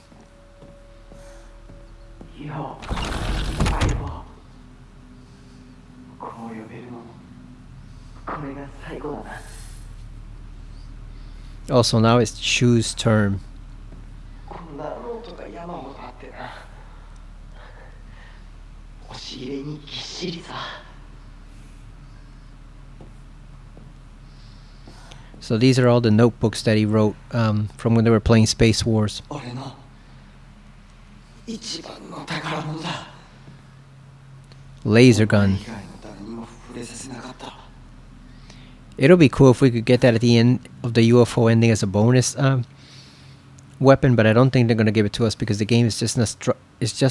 Speaker 1: Also, now it's Shu's turn. So these are all the notebooks that he wrote from when they were playing Space Wars. Laser gun. It'll be cool if we could get that at the end of the UFO ending as a bonus weapon, but I don't think they're gonna give it to us because the game is just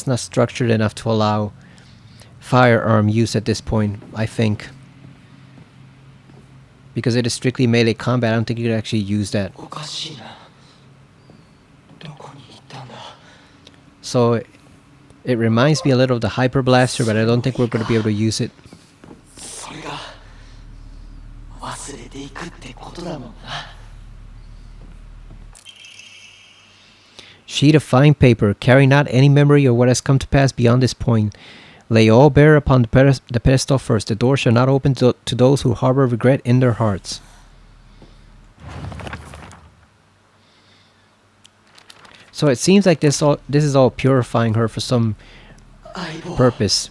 Speaker 1: not structured enough to allow firearm use at this point, I think. Because it is strictly melee combat, I don't think you could actually use that. So it reminds me a little of the Hyper Blaster, but I don't think we're going to be able to use it. Sheet of fine paper, carry not any memory of what has come to pass beyond this point. Lay all bare upon the pedestal first. The door shall not open to those who harbor regret in their hearts. So it seems like this is all purifying her for some purpose.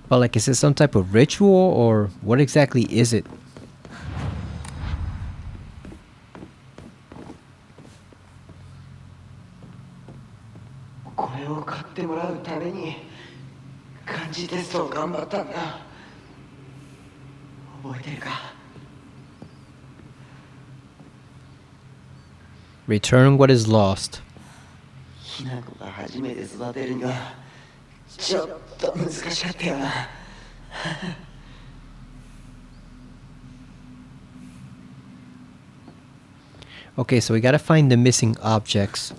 Speaker 1: But like, is it some type of ritual, or what exactly is it? Return what is lost. Okay, so we gotta find the missing objects.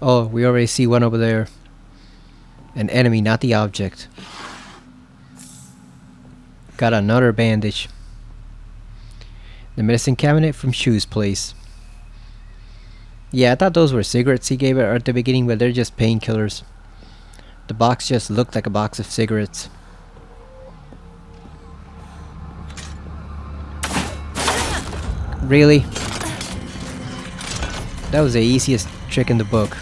Speaker 1: Oh, we already see one over there. An enemy, not the object. Got another bandage. The medicine cabinet from Shu's place. Yeah, I thought those were cigarettes he gave her at the beginning, but they're just painkillers. The box just looked like a box of cigarettes. Really? That was the easiest trick in the book.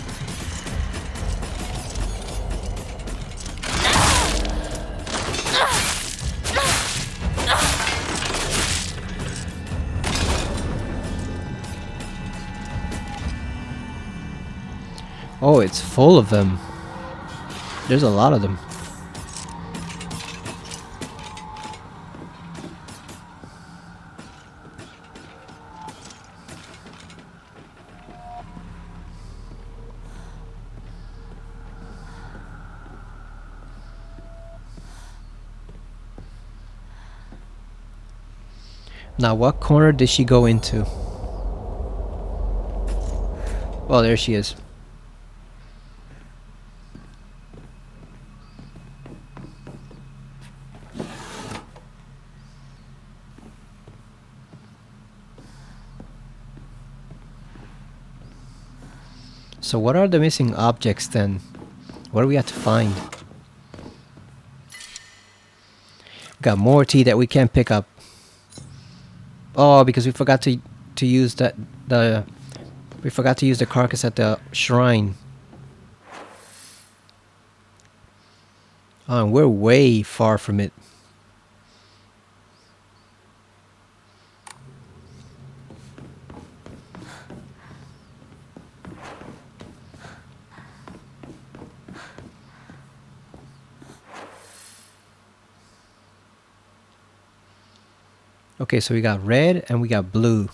Speaker 1: Oh, it's full of them. There's a lot of them. Now, what corner did she go into? Oh, there she is. So what are the missing objects then? What do we have to find? Got more tea that we can't pick up. Oh, because we forgot to use we forgot to use the carcass at the shrine. Oh, and we're way far from it. Okay, so we got red and we got blue.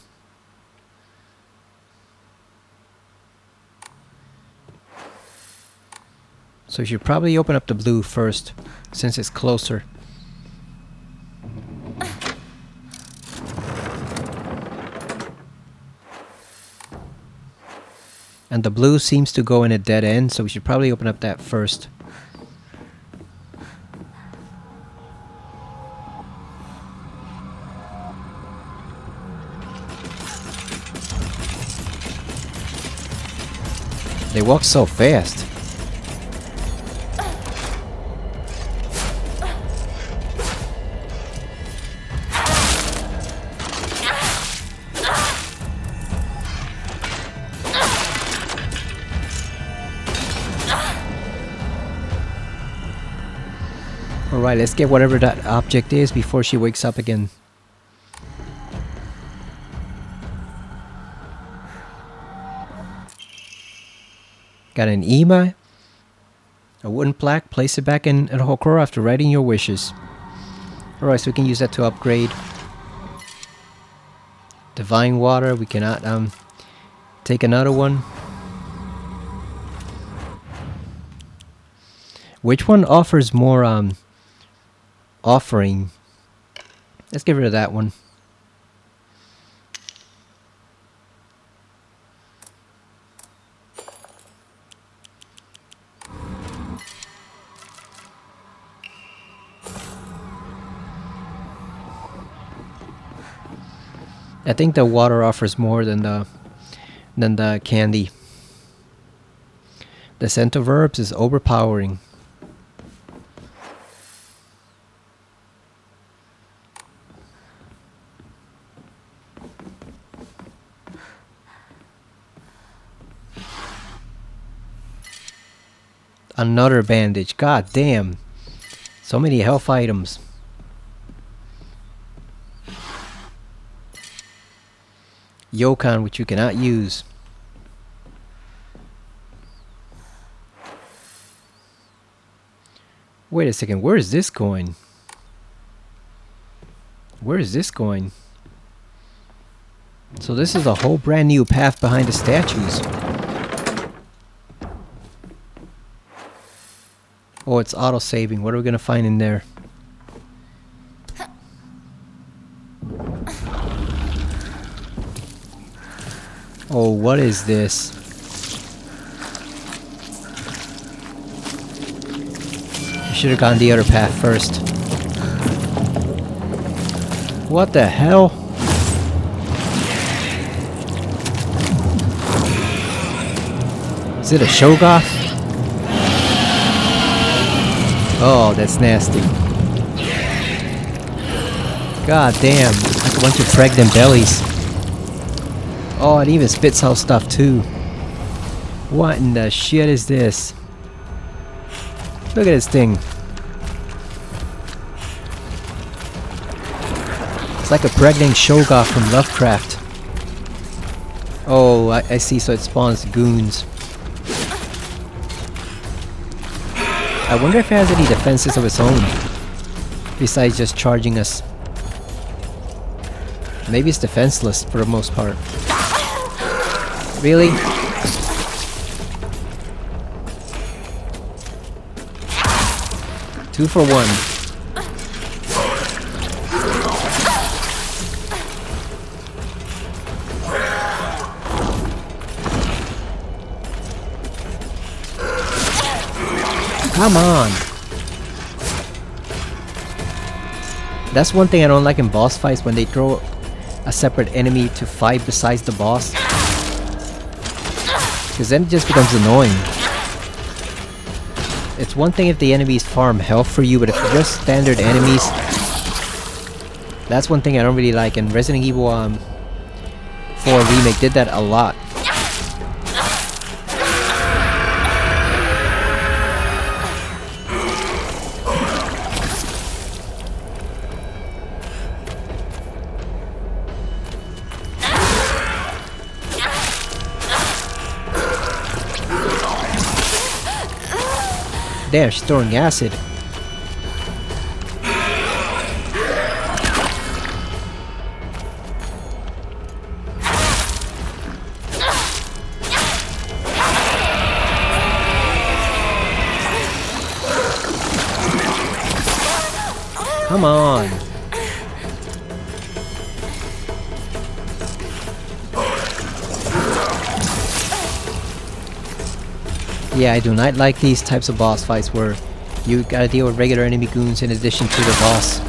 Speaker 1: So you should probably open up the blue first, since it's closer. And the blue seems to go in a dead end, so we should probably open up that first. They walk so fast. Alright, let's get whatever that object is before she wakes up again. Got an email, a wooden plaque. Place it back in Hokoro after writing your wishes. Alright, so we can use that to upgrade. Divine water, we cannot take another one. Which one offers more offering? Let's get rid of that one. I think the water offers more than the candy. The scent of herbs is overpowering. Another bandage. God damn. So many health items. Yokan, which you cannot use. Wait a second, where is this going? Where is this going? So this is a whole brand new path behind the statues. Oh, it's auto-saving. What are we gonna find in there? Oh, what is this? should have gone the other path first. What the hell? Is it a Shogoth? Oh, that's nasty. God damn, like a bunch of pregnant bellies. Oh, it even spits out stuff too. What in the shit is this? Look at this thing. It's like a pregnant Shogoth from Lovecraft. Oh, I see, so it spawns goons. I wonder if it has any defenses of its own, besides just charging us. Maybe it's defenseless for the most part. Really? Two for one. Come on! That's one thing I don't like in boss fights, when they throw a separate enemy to fight besides the boss. Because then it just becomes annoying. It's one thing if the enemies farm health for you, but if they're just standard enemies, that's one thing I don't really like. And Resident Evil 4 Remake did that a lot. Damn, she's throwing acid. Come on. Yeah, I do not like these types of boss fights where you gotta deal with regular enemy goons in addition to the boss.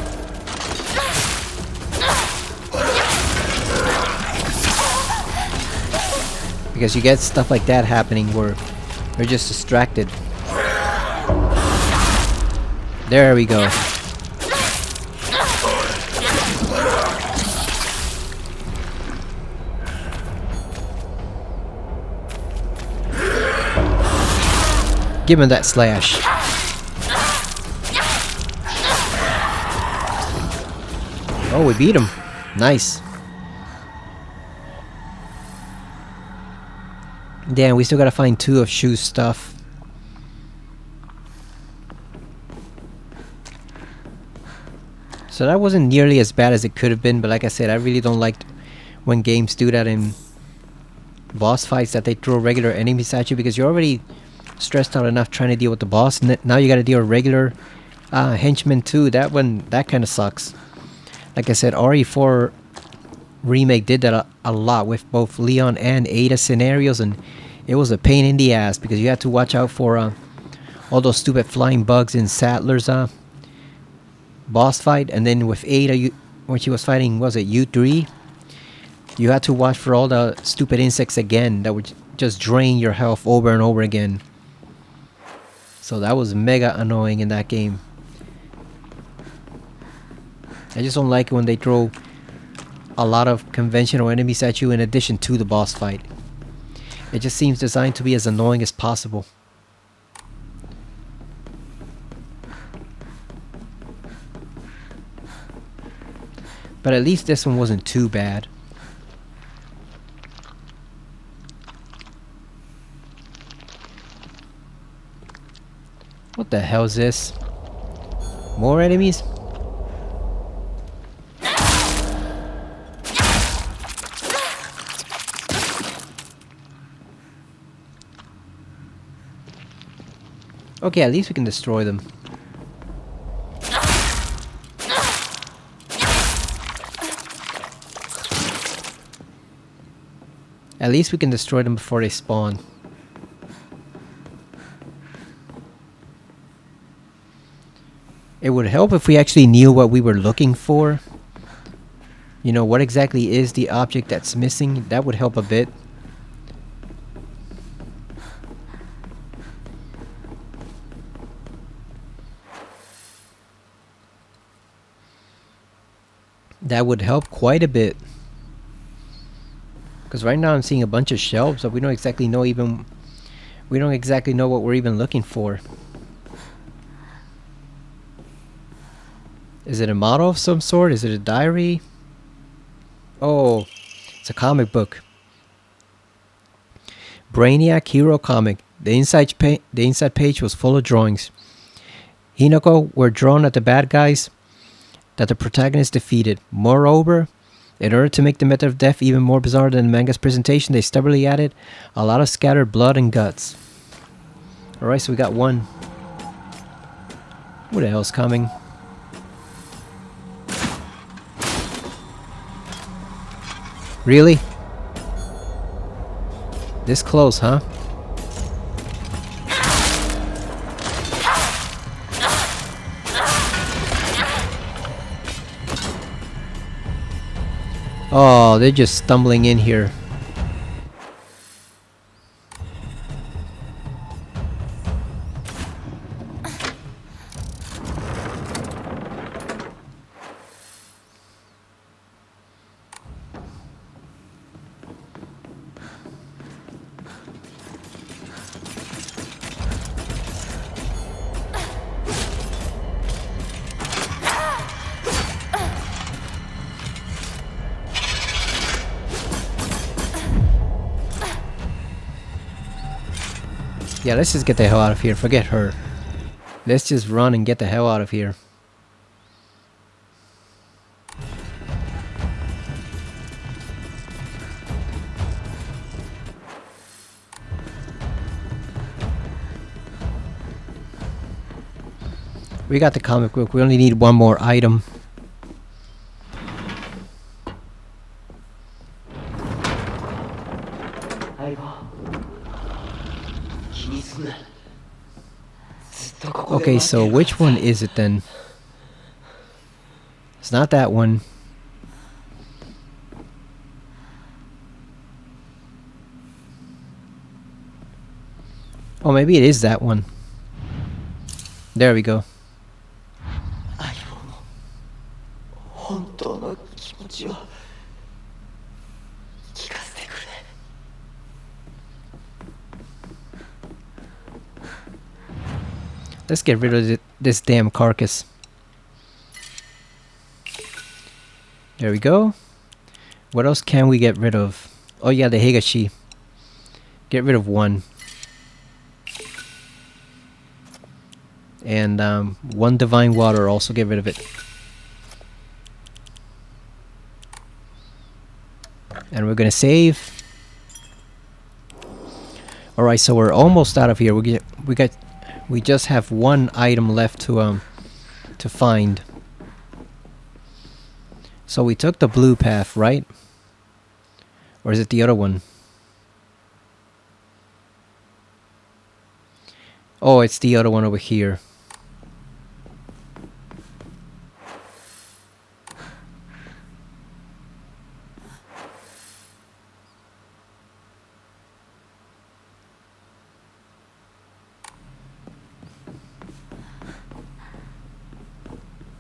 Speaker 1: Because you get stuff like that happening where you're just distracted. There we go. Give him that slash. Oh, we beat him. Nice. Damn, we still gotta find 2 of Shu's stuff. So that wasn't nearly as bad as it could have been, but like I said, I really don't like when games do that in boss fights, that they throw regular enemies at you, because you're already stressed out enough trying to deal with the boss, and now you gotta deal with regular henchmen too. That kind of sucks. Like I said, RE4 Remake did that a lot with both Leon and Ada scenarios, and it was a pain in the ass because you had to watch out for all those stupid flying bugs in Sattler's boss fight. And then with Ada, when she was fighting, was it U3? You had to watch for all the stupid insects again that would just drain your health over and over again. So that was mega annoying in that game. I just don't like it when they throw a lot of conventional enemies at you in addition to the boss fight. It just seems designed to be as annoying as possible. But at least this one wasn't too bad. What the hell is this? More enemies? Okay, at least we can destroy them. At least we can destroy them before they spawn. It would help if we actually knew what we were looking for. You know, what exactly is the object that's missing? That would help a bit. That would help quite a bit. Because right now I'm seeing a bunch of shelves, but we don't exactly know what we're even looking for. Is it a model of some sort? Is it a diary? Oh, it's a comic book. Brainiac Hero Comic. The inside page was full of drawings. Hinako were drawn at the bad guys that the protagonist defeated. Moreover, in order to make the method of death even more bizarre than the manga's presentation, they stubbornly added a lot of scattered blood and guts. Alright, so we got one. What the hell's coming? Really? This close, huh? Oh, they're just stumbling in here. Yeah, let's just get the hell out of here. Forget her. Let's just run and get the hell out of here. We got the comic book. We only need one more item. Okay, so which one is it then? It's not that one. Oh, maybe it is that one. There we go. Let's get rid of this damn carcass. There we go. What else can we get rid of? Oh yeah, the Higashi. Get rid of one. And one divine water, also get rid of it. And we're gonna save. Alright, so we're almost out of here. We just have one item left to find. So we took the blue path, right? Or is it the other one? Oh, it's the other one over here.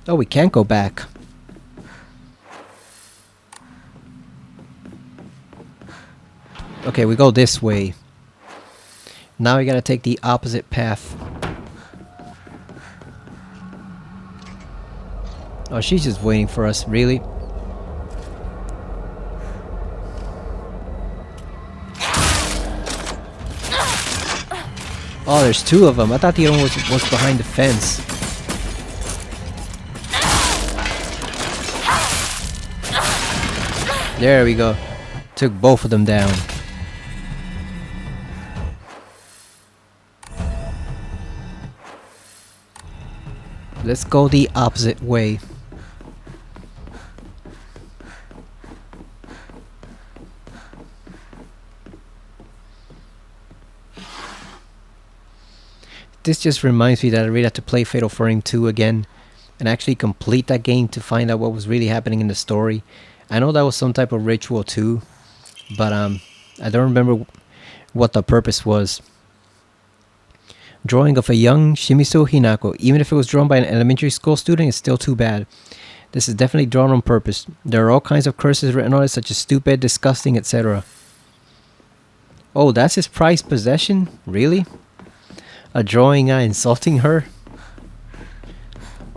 Speaker 1: Oh, we can't go back. Okay, we go this way. Now we gotta take the opposite path. Oh, she's just waiting for us, really? Oh, there's two of them. I thought the other one was behind the fence. There we go. Took both of them down. Let's go the opposite way. This just reminds me that I really have to play Fatal Frame 2 again. and actually complete that game to find out what was really happening in the story. I know that was some type of ritual too, but I don't remember what the purpose was. Drawing of a young Shimizu Hinako. Even if it was drawn by an elementary school student, it's still too bad. This is definitely drawn on purpose. There are all kinds of curses written on it, such as stupid, disgusting, etc. Oh, that's his prized possession? Really? A drawing insulting her?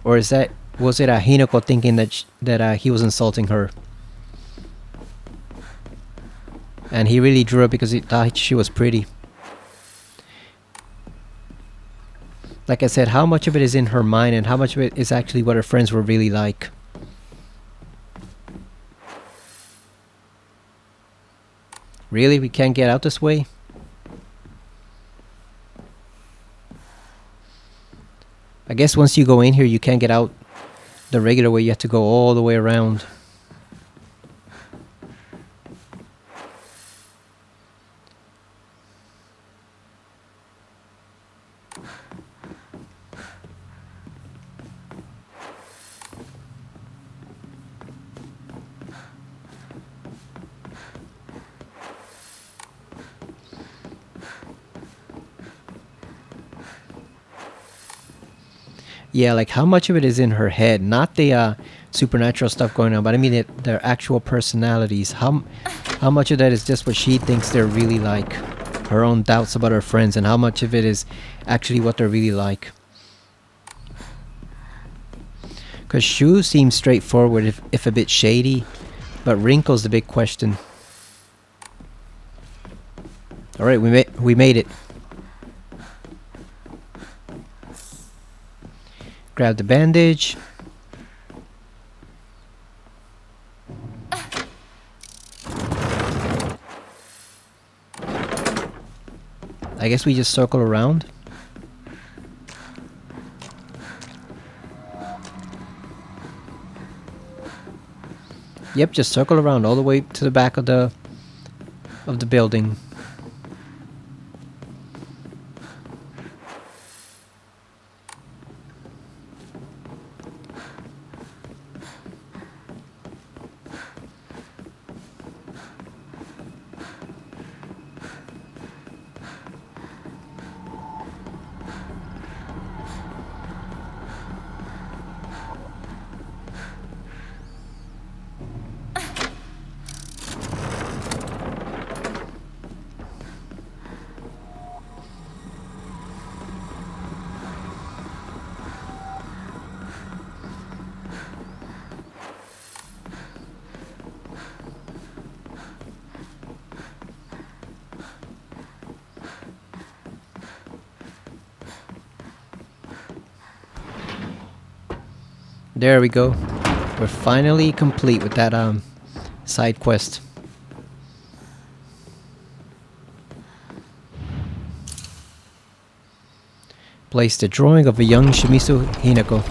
Speaker 1: Or was it a Hinako thinking that he was insulting her? And he really drew her because he thought she was pretty. Like I said, how much of it is in her mind and how much of it is actually what her friends were really like? Really? We can't get out this way? I guess once you go in here, you can't get out the regular way. You have to go all the way around. Yeah, like how much of it is in her head? Not the supernatural stuff going on, but I mean their actual personalities. How much of that is just what she thinks they're really like? Her own doubts about her friends, and how much of it is actually what they're really like? Because Shu seems straightforward, if a bit shady, but Wrinkle's the big question. Alright, we made it. Grab the bandage. I guess we just circle around. Yep, just circle around all the way to the back of the building. There we go. We're finally complete with that side quest. Place the drawing of a young Shimizu Hinako.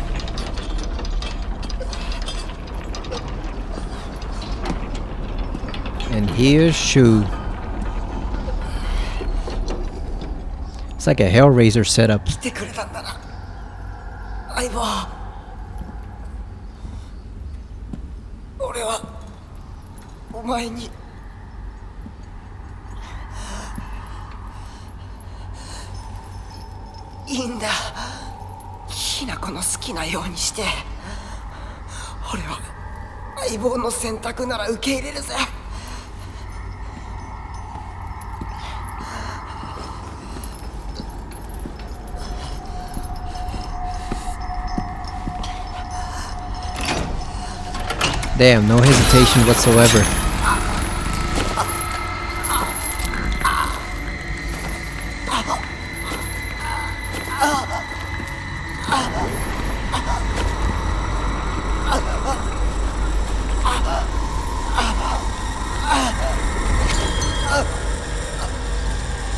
Speaker 1: And here's Shu. It's like a Hellraiser setup.
Speaker 3: Hinako の好きなようにして。俺は相棒の選択なら受け入れるぜ。
Speaker 1: Damn, no hesitation whatsoever.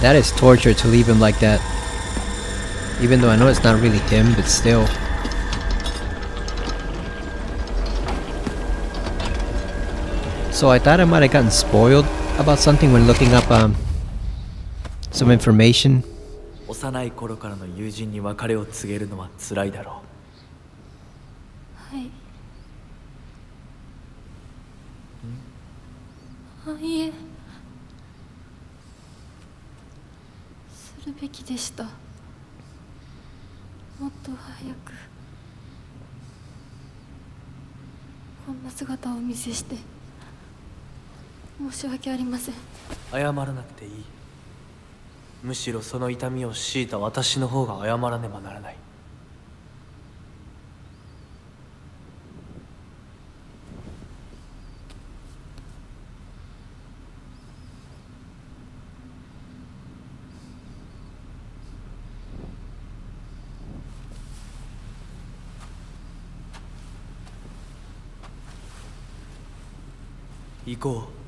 Speaker 1: That is torture to leave him like that. Even though I know it's not really him, but still. So I thought I might have gotten spoiled about something when looking up some information.
Speaker 4: 幼い頃からの友人に別れを告げるのは辛いだろ
Speaker 2: はいあいえするべきでしたもっと早くこんな姿をお見せして申し訳ありません
Speaker 4: 謝らなくていい。むしろその痛みを強いた私の方が謝らねばならない。行こう。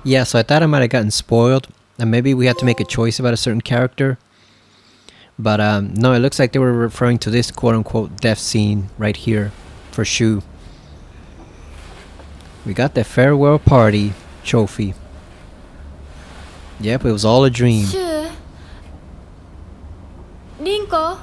Speaker 1: Yeah, so I thought I might have gotten spoiled, and maybe we had to make a choice about a certain character. But no, it looks like they were referring to this quote-unquote death scene right here for Shu. We got the farewell party trophy. Yep, it was all a dream.
Speaker 2: シュウリンコ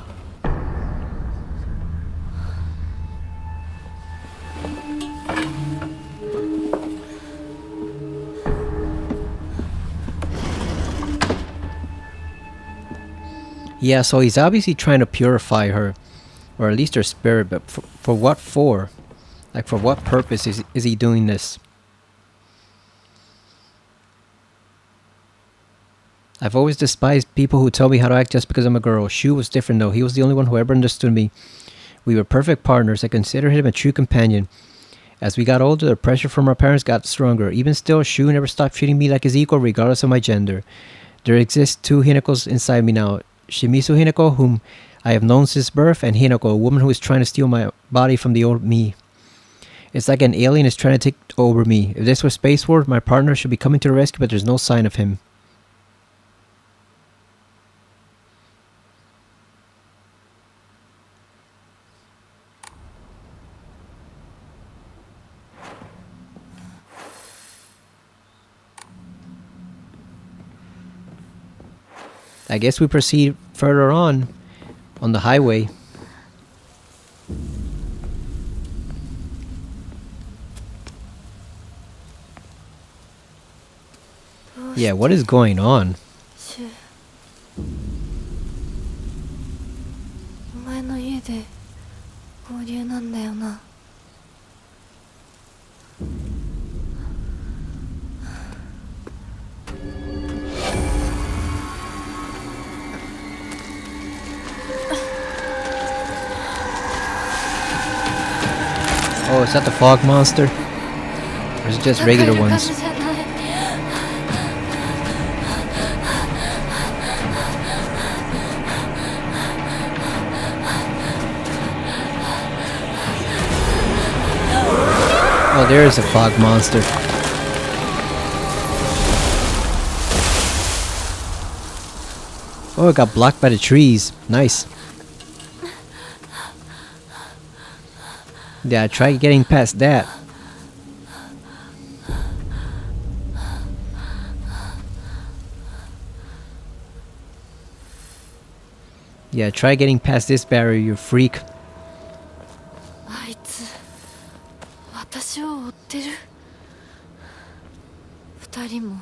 Speaker 1: Yeah, so he's obviously trying to purify her, or at least her spirit, but for what for? Like, for what purpose is he doing this? I've always despised people who tell me how to act just because I'm a girl. Shu was different though. He was the only one who ever understood me. We were perfect partners. I consider him a true companion. As we got older, the pressure from our parents got stronger. Even still, Shu never stopped treating me like his equal regardless of my gender. There exist two Hinakos inside me now. Shimizu Hinako, whom I have known since birth, and Hinako, a woman who is trying to steal my body from the old me. It's like an alien is trying to take over me. If this were Space War, my partner should be coming to the rescue, but there's no sign of him. I guess we proceed further on the highway. Yeah, what is going on?
Speaker 2: シュウお前の家で合流なんだよな
Speaker 1: Oh, is that the fog monster? Or is it just regular
Speaker 2: 高い
Speaker 1: ones?
Speaker 2: 数じゃない
Speaker 1: Oh, there is a fog monster. Oh, it got blocked by the trees. Nice. Yeah, try getting past that. Yeah, try getting past this barrier, you freak.
Speaker 2: あいつ私を追ってる二人も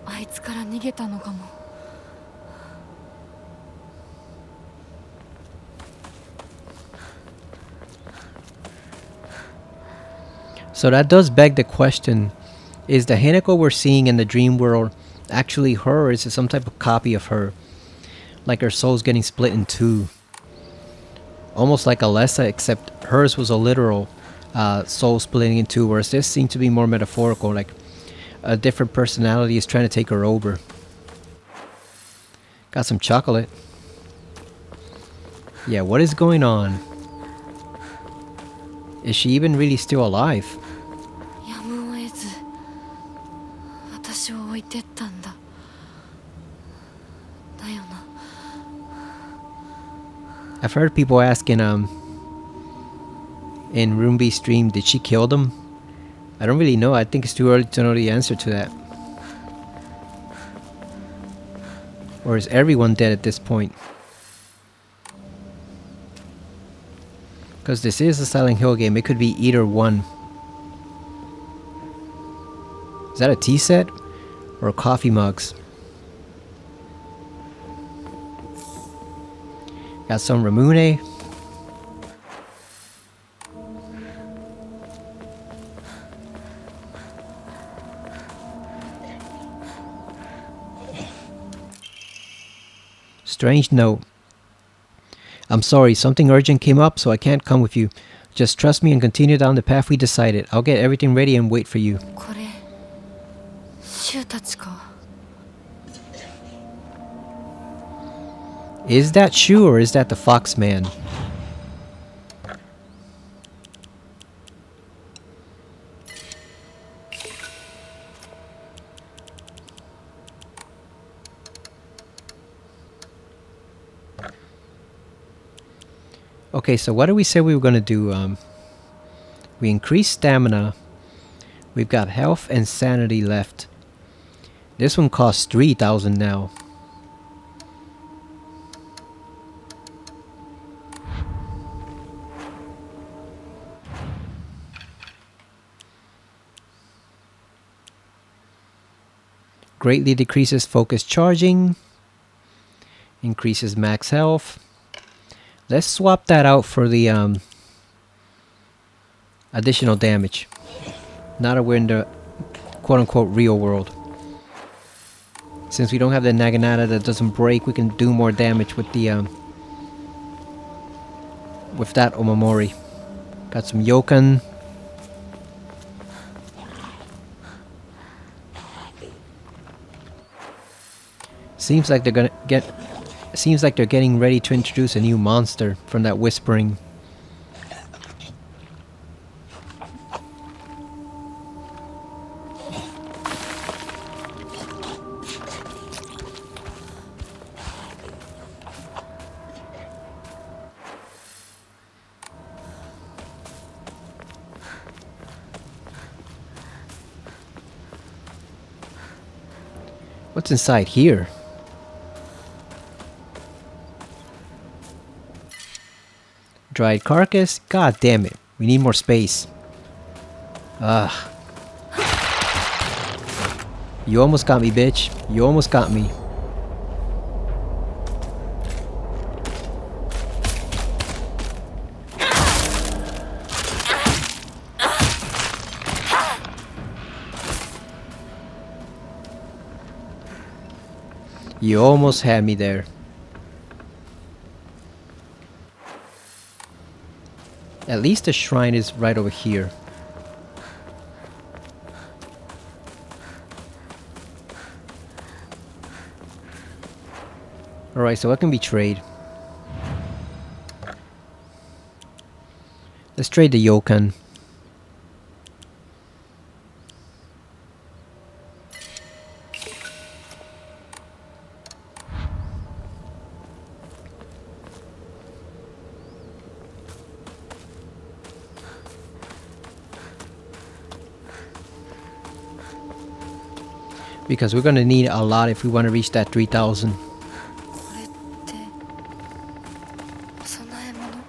Speaker 2: あいつから逃げたのかも
Speaker 1: So that does beg the question, is the Hinako we're seeing in the dream world actually her, or is it some type of copy of her? Like her soul's getting split in two. Almost like Alessa, except hers was a literal soul splitting in two, whereas this seemed to be more metaphorical, like a different personality is trying to take her over. Got some chocolate. Yeah, what is going on? Is she even really still alive?
Speaker 2: やむを得ず私を置いてったんだ。だよな。
Speaker 1: I've heard people asking in Rumbi's stream, did she kill them? I don't really know. I think it's too early to know the answer to that. Or is everyone dead at this point? Because this is a Silent Hill game, it could be either one. Is that a tea set? Or coffee mugs? Got some Ramune. Strange note. I'm sorry, something urgent came up, so I can't come with you. Just trust me and continue down the path we decided. I'll get everything ready and wait for you.
Speaker 2: これシュウたちか。
Speaker 1: Is that Shu or is that the Fox Man? Okay, so what did we say we were gonna do? We increased stamina. We've got health and sanity left. This one costs 3,000 now. Greatly decreases focus charging. Increases max health. Let's swap that out for the additional damage. Now that we're in the quote-unquote real world. Since we don't have the Naginata that doesn't break, we can do more damage with the with that Omamori. Got some Yokan. Seems like they're getting ready to introduce a new monster from that whispering. What's inside here? Dried carcass? God damn it. We need more space. Ugh. You almost got me, bitch. You almost got me. You almost had me there. At least the shrine is right over here. Alright, so what can we trade? Let's trade the Yokan. Because we're gonna need a lot if we want to reach that 3,000.
Speaker 2: これってお供え物？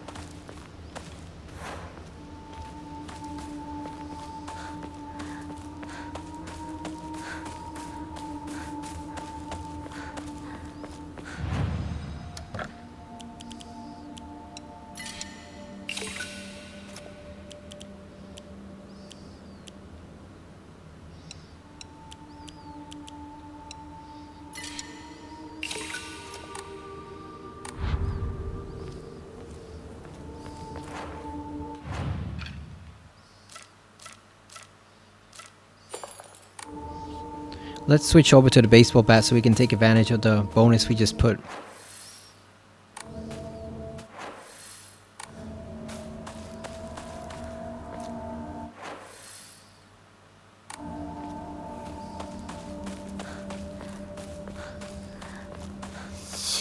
Speaker 1: Let's switch over to the baseball bat so we can take advantage of the bonus we just put.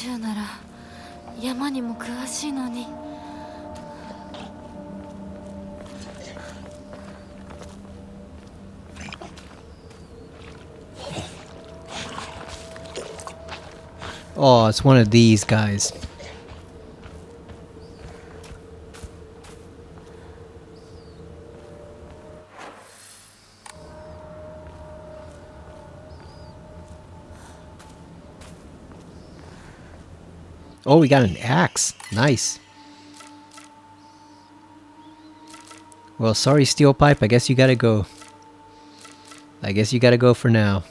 Speaker 2: 宙なら山にも詳しいのに。
Speaker 1: Oh, it's one of these guys. Oh, we got an axe. Nice. Well, sorry, steel pipe. I guess you gotta go. I guess you gotta go for now.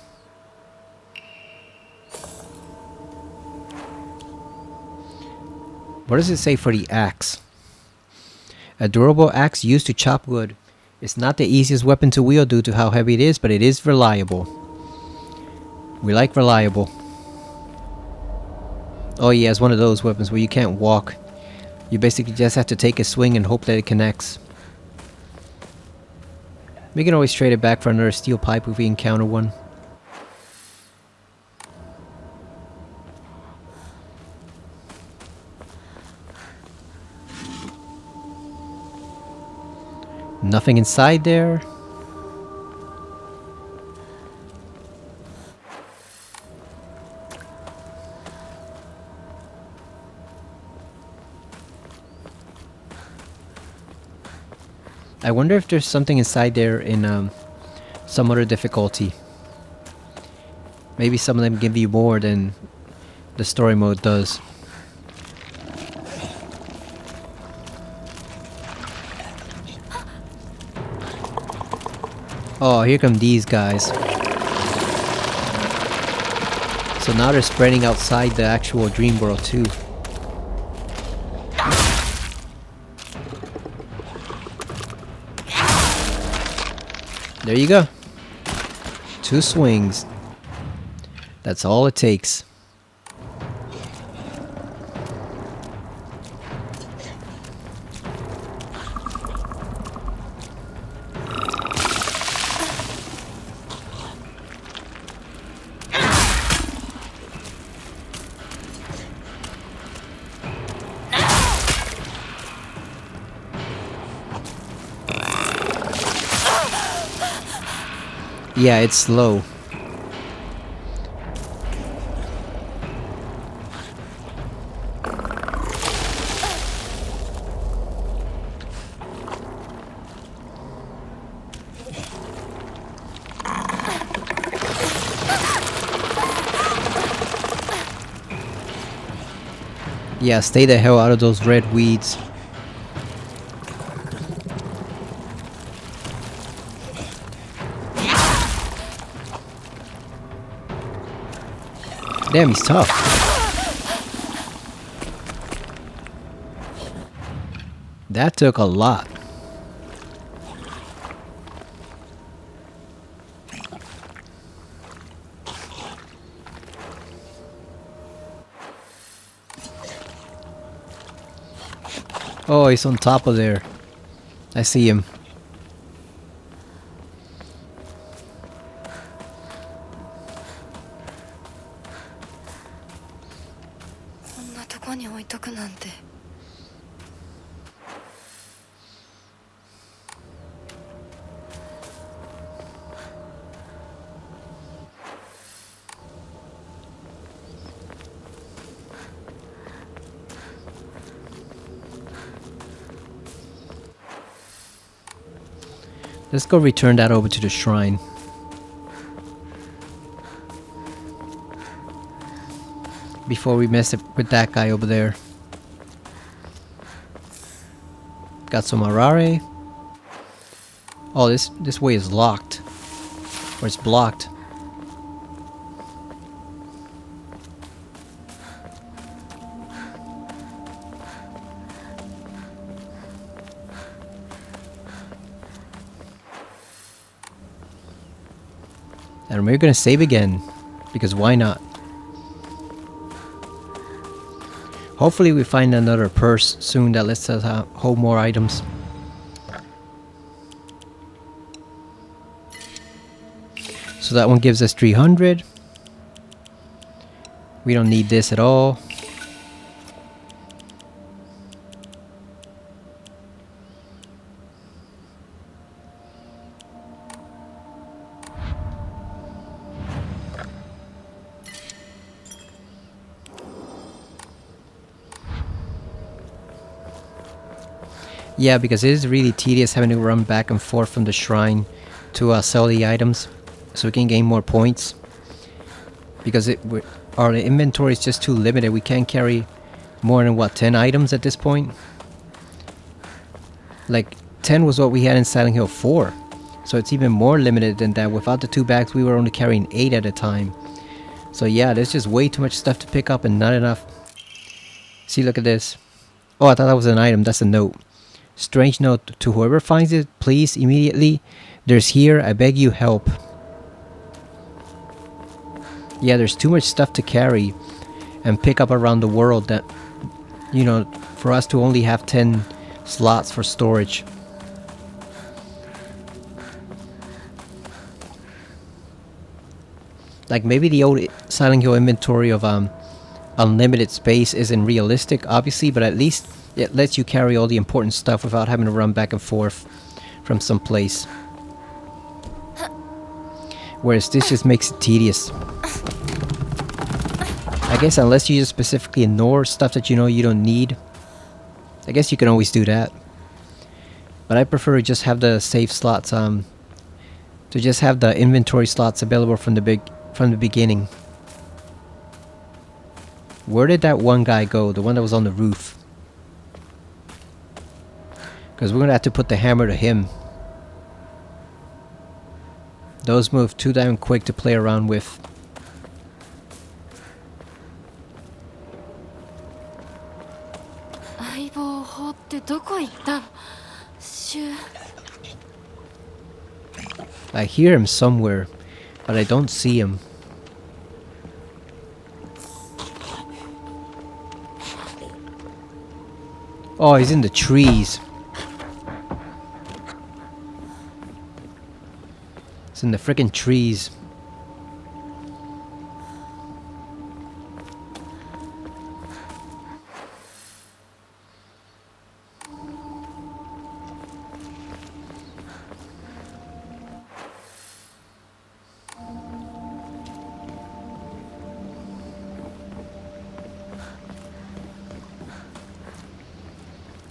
Speaker 1: What does it say for the axe? A durable axe used to chop wood. It's not the easiest weapon to wield due to how heavy it is, but it is reliable. We like reliable. Oh yeah, it's one of those weapons where you can't walk. You basically just have to take a swing and hope that it connects. We can always trade it back for another steel pipe if we encounter one. Nothing inside there. I wonder if there's something inside there in some other difficulty. Maybe some of them give you more than the story mode does. Oh, here come these guys. So now they're spreading outside the actual dream world too. There you go. 2 swings. That's all it takes. Yeah, it's slow. Yeah, stay the hell out of those red weeds. Damn, he's tough. That took a lot. Oh, he's on top of there. I see him. Let's go return that over to the shrine. Before we mess it with that guy over there. Got some Arare. Oh, this way is locked. Or it's blocked. And we're gonna save again, because why not? Hopefully we find another purse soon that lets us hold more items. So that one gives us 300. We don't need this at all. Yeah, because it is really tedious having to run back and forth from the shrine to sell the items so we can gain more points. Because our inventory is just too limited. We can't carry more than, what, 10 items at this point? Like, 10 was what we had in Silent Hill 4. So it's even more limited than that. Without the 2 bags, we were only carrying 8 at a time. So yeah, there's just way too much stuff to pick up and not enough. See, look at this. Oh, I thought that was an item. That's a note. Strange note to whoever finds it, please immediately. There's here, I beg you, help. Yeah, there's too much stuff to carry and pick up around the world that, you know, for us to only have 10 slots for storage. Like, maybe the old Silent Hill inventory of unlimited space isn't realistic, obviously, but at least it lets you carry all the important stuff without having to run back and forth from some place. Whereas this just makes it tedious. I guess unless you just specifically ignore stuff that you know you don't need. I guess you can always do that. But I prefer to just have the save slots, to just have the inventory slots available from the beginning. Where did that one guy go? The one that was on the roof. Because we're gonna have to put the hammer to him. Those move too damn quick to play around with. I hear him somewhere, but I don't see him. Oh, he's in the trees. It's in the frickin' trees.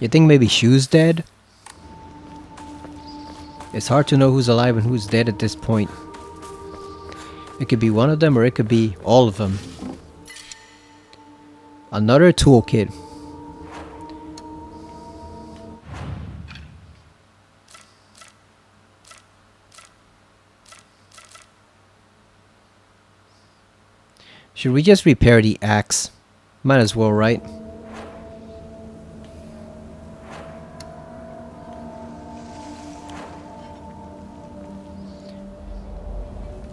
Speaker 1: You think maybe Shu's dead? It's hard to know who's alive and who's dead at this point. It could be one of them or it could be all of them. Another toolkit. Should we just repair the axe? Might as well, right?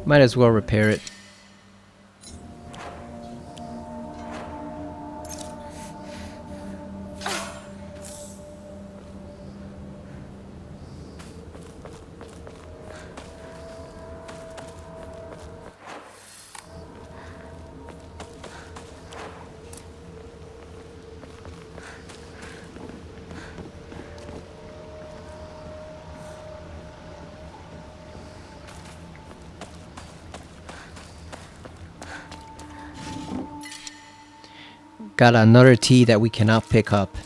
Speaker 1: Might as well repair it. Got another tea that we cannot pick up.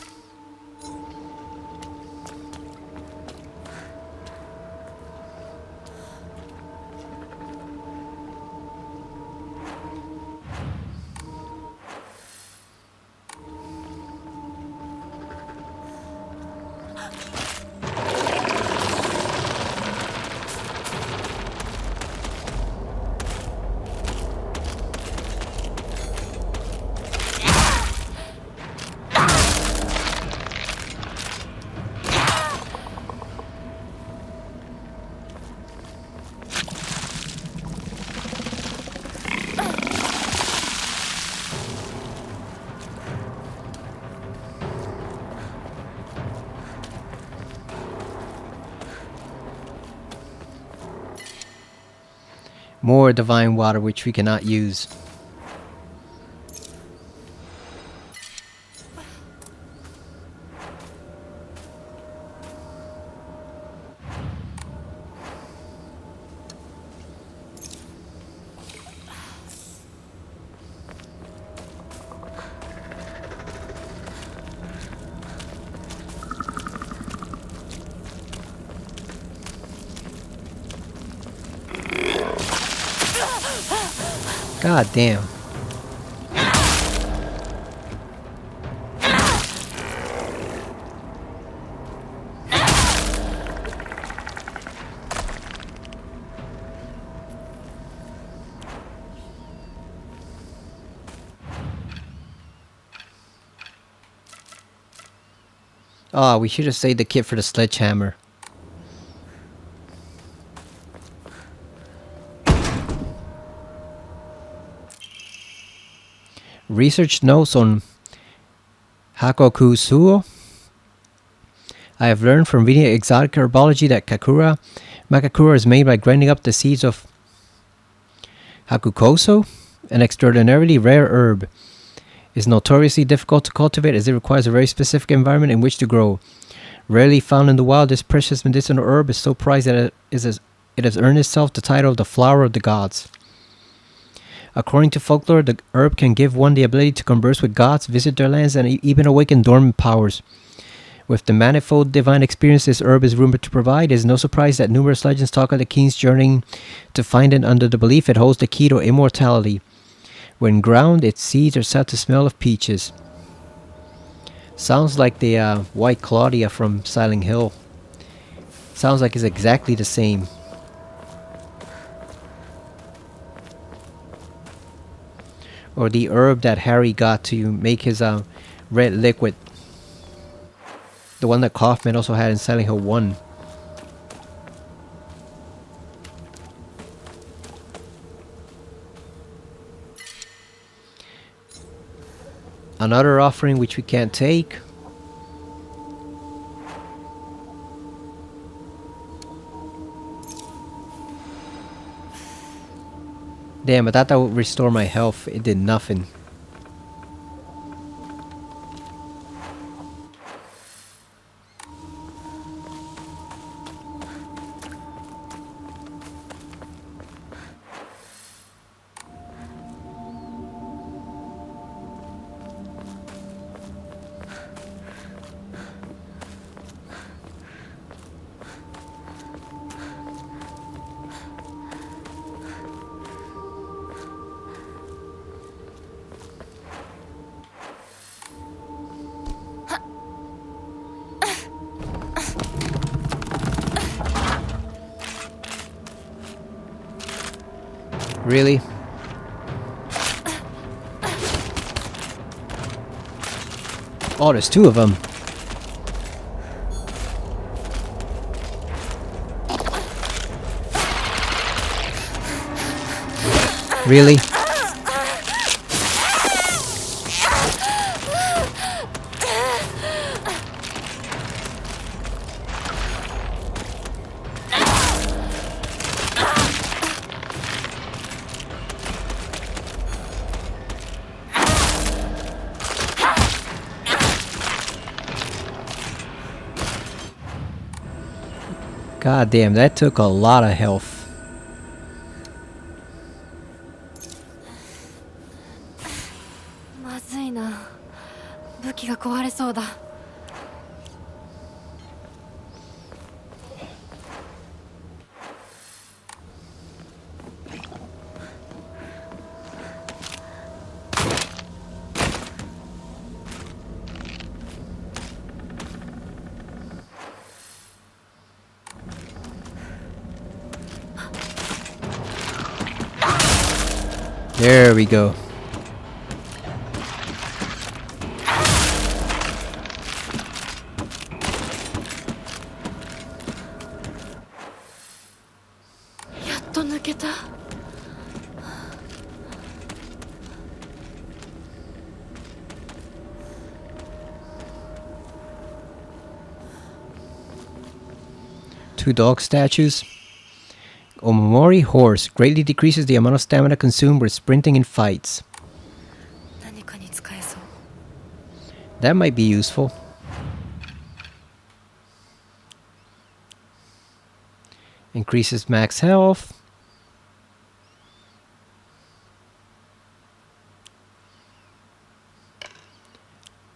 Speaker 1: More divine water which we cannot use. God damn. Oh, we should have saved the kit for the sledgehammer. Research notes on Hakoku Suo. I have learned from reading exotic herbology that Makakura is made by grinding up the seeds of Hakukoso, an extraordinarily rare herb. It is notoriously difficult to cultivate as it requires a very specific environment in which to grow. Rarely found in the wild, this precious medicinal herb is so prized that it has earned itself the title of the flower of the gods. According to folklore, the herb can give one the ability to converse with gods, visit their lands, and even awaken dormant powers. With the manifold divine experience this herb is rumored to provide, it is no surprise that numerous legends talk of the king's journeying to find it under the belief it holds the key to immortality. When ground, its seeds are said to smell of peaches. Sounds like the White Claudia from Silent Hill. Sounds like it's exactly the same. Or the herb that Harry got to make his red liquid. The one that Kaufman also had in Silent Hill 1. Another offering which we can't take. Damn, I thought that would restore my health. It did nothing. Really? Oh, there's two of them. Really? God damn, that took a lot of health. There we go. Two dog statues. Omamori horse greatly decreases the amount of stamina consumed with sprinting in fights. That might be useful. Increases max health.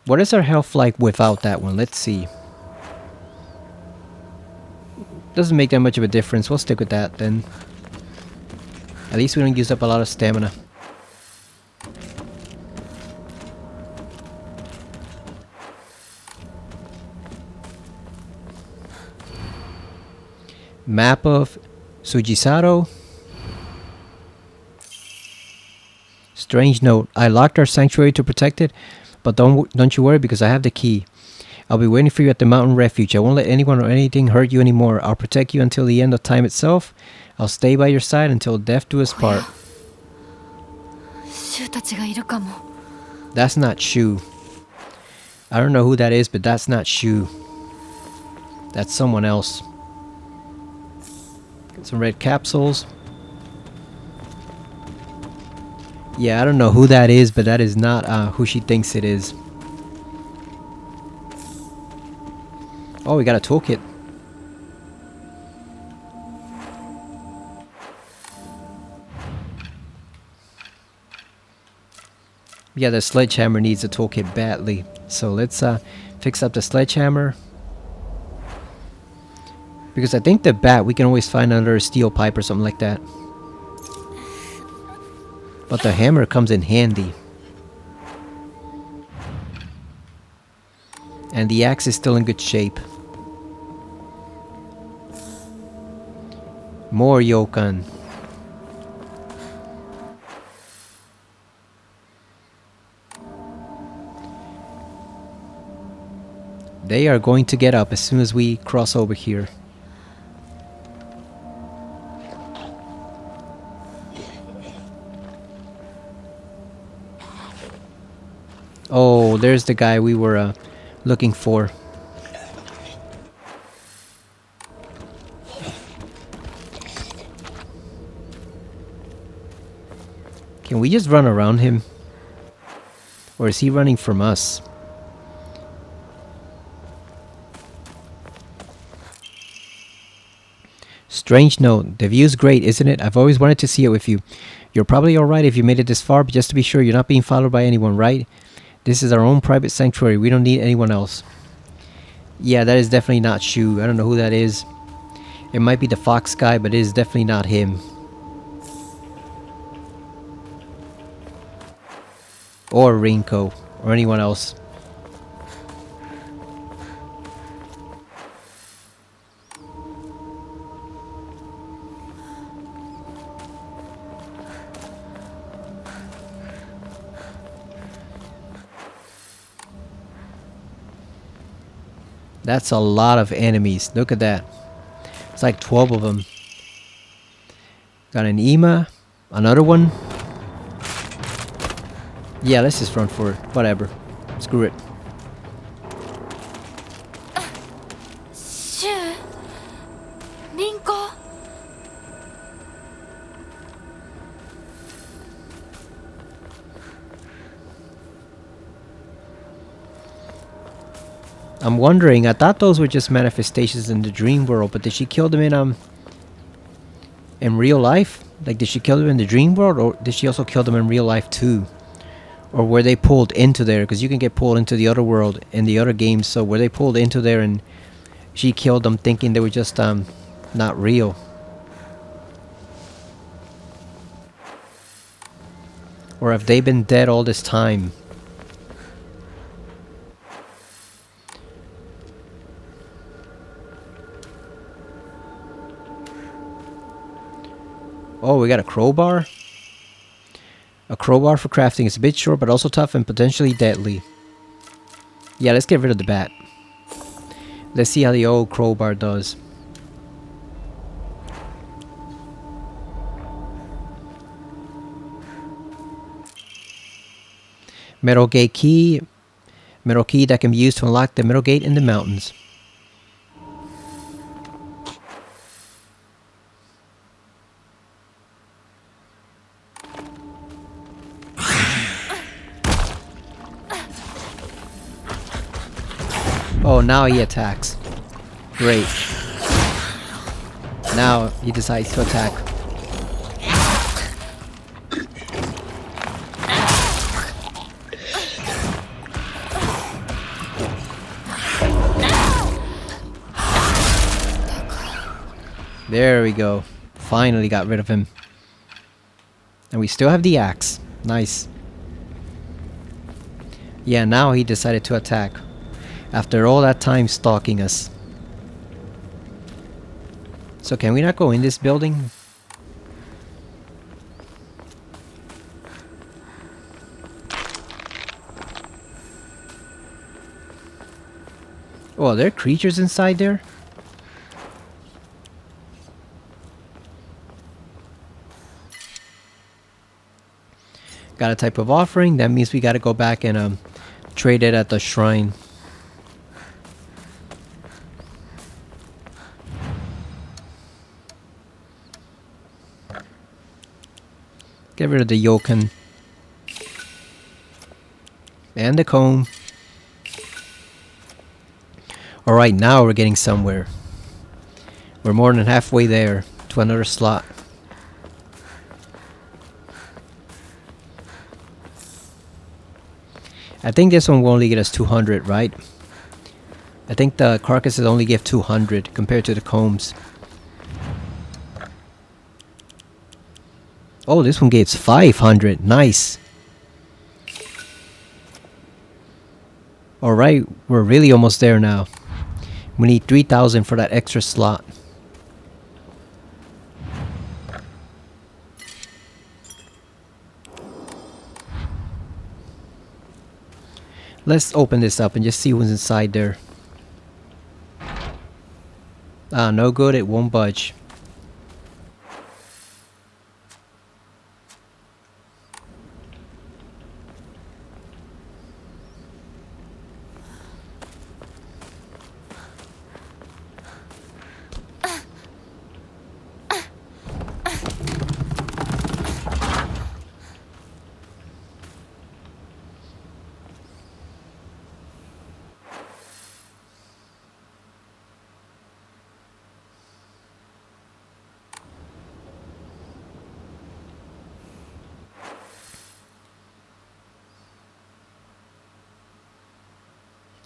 Speaker 1: What is our health like without that one? Let's see. Doesn't make that much of a difference. We'll stick with that then. At least we don't use up a lot of stamina. Map of Sujisaro. Strange note. I locked our sanctuary to protect it, but don't you worry because I have the key. I'll be waiting for you at the mountain refuge. I won't let anyone or anything hurt you anymore. I'll protect you until the end of time itself. I'll stay by your side until death do us part.
Speaker 2: シュウたちがいるかも。
Speaker 1: That's not Shu. I don't know who that is, but that's not Shu. That's someone else. Got some red capsules. Yeah, I don't know who that is, but that is not who she thinks it is. Oh, we got a toolkit. Yeah, the sledgehammer needs a toolkit badly. So let's fix up the sledgehammer. Because I think the bat we can always find under a steel pipe or something like that. But the hammer comes in handy. And the axe is still in good shape. More yokan. They are going to get up as soon as we cross over here. Oh, there's the guy we were looking for. Can we just run around him? Or is he running from us? Strange note. The view's great, isn't it? I've always wanted to see it with you. You're probably alright if you made it this far, but just to be sure you're not being followed by anyone, right? This is our own private sanctuary. We don't need anyone else. Yeah, that is definitely not Shu. I don't know who that is. It might be the fox guy, but it is definitely not him. Or Rinko. Or anyone else. That's a lot of enemies. Look at that. It's like 12 of them. Got an Ima. Another one. Yeah, let's just run for it. Whatever. Screw it.
Speaker 2: シュウ、リンコ。
Speaker 1: I'm wondering, I thought those were just manifestations in the dream world, but did she kill them in real life? Like, did she kill them in the dream world, or did she also kill them in real life too? Or were they pulled into there? Because you can get pulled into the other world in the other games, so were they pulled into there and she killed them thinking they were just not real? Or have they been dead all this time? Oh, we got a crowbar? A crowbar for crafting. It's a bit short, but also tough and potentially deadly. Yeah, let's get rid of the bat. Let's see how the old crowbar does. Metal gate key. Metal key that can be used to unlock the metal gate in the mountains. Oh, now he attacks. Great. Now he decides to attack. There we go. Finally got rid of him. And we still have the axe. Nice. Yeah, now he decided to attack. After all that time stalking us. So can we not go in this building? Oh, are there creatures inside there? Got a type of offering. That means we gotta go back and trade it at the shrine. Get rid of the yoken. And the comb. Alright, now we're getting somewhere. We're more than halfway there to another slot. I think this one will only get us 200, right? I think the carcasses only give 200 compared to the combs. Oh, this one gives 500. Nice. Alright, we're really almost there now. We need 3,000 for that extra slot. Let's open this up and just see what's inside there. Ah, no good, it won't budge.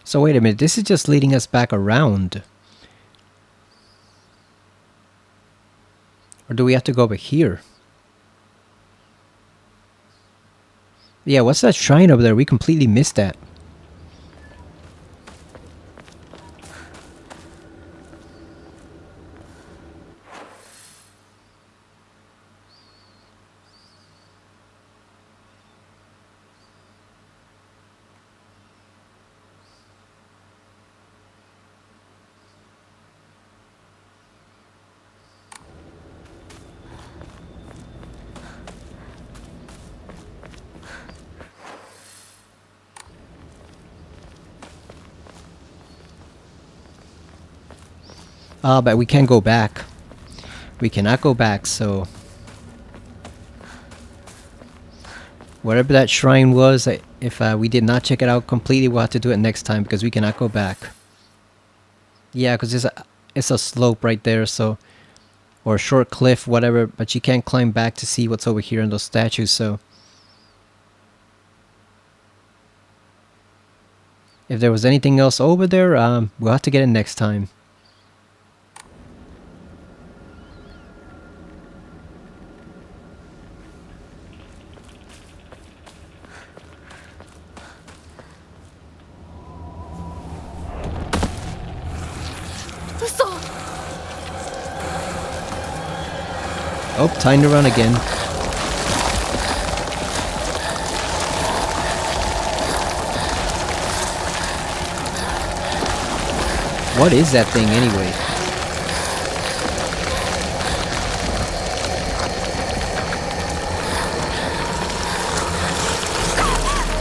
Speaker 1: So wait a minute, this is just leading us back around. Or do we have to go over here? Yeah, what's that shrine over there? We completely missed that. Ah, but we can't go back. We cannot go back, so... whatever that shrine was, if we did not check it out completely, we'll have to do it next time because we cannot go back. Yeah, because it's a slope right there, so... or a short cliff, whatever, but you can't climb back to see what's over here in those statues, so... if there was anything else over there, we'll have to get it next time. Oh, time to run again. What is that thing anyway?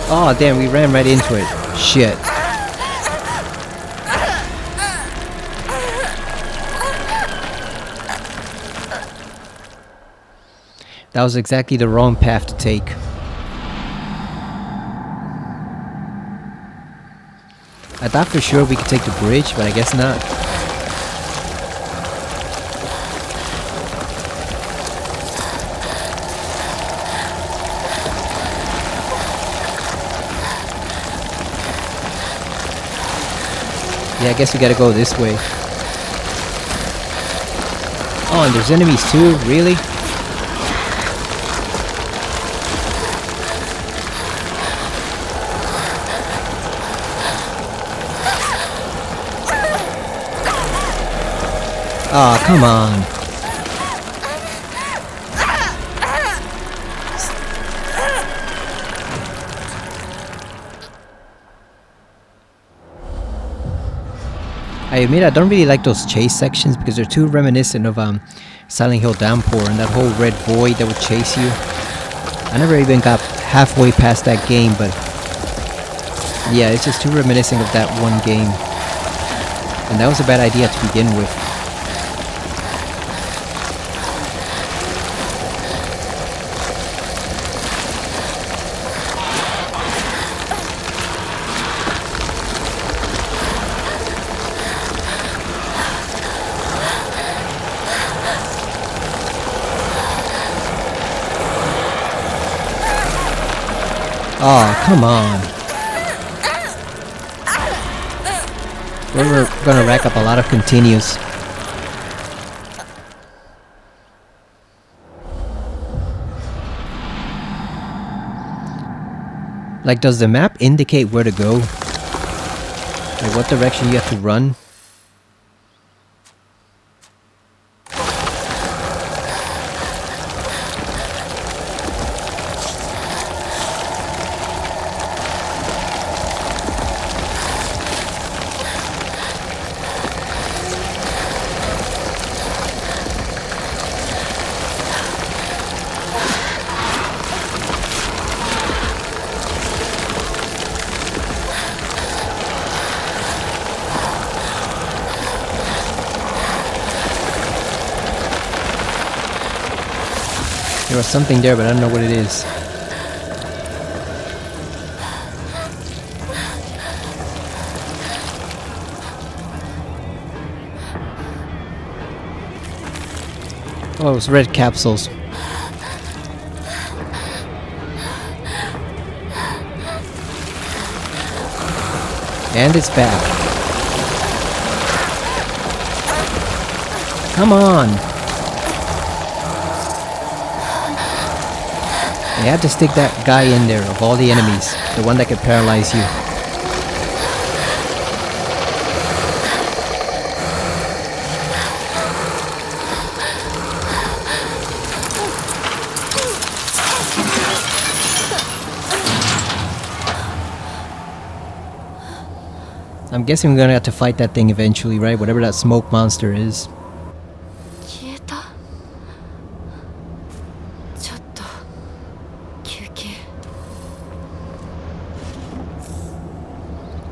Speaker 1: Oh damn, we ran right into it. Shit. That was exactly the wrong path to take. I thought for sure we could take the bridge, but I guess not. Yeah, I guess we gotta go this way. Oh, and there's enemies too? Really? Oh, come on. I admit I don't really like those chase sections because they're too reminiscent of Silent Hill Downpour and that whole red void that would chase you. I never even got halfway past that game, but yeah, it's just too reminiscent of that one game. And that was a bad idea to begin with. Oh, come on. We're gonna rack up a lot of continues. Like, does the map indicate where to go? Like, what direction you have to run? There was something there, but I don't know what it is. Oh, it was red capsules. And it's back. Come on! You had to stick that guy in there of all the enemies. The one that could paralyze you. I'm guessing we're gonna have to fight that thing eventually, right? Whatever that smoke monster is.
Speaker 2: 消えた。ちょっと休憩。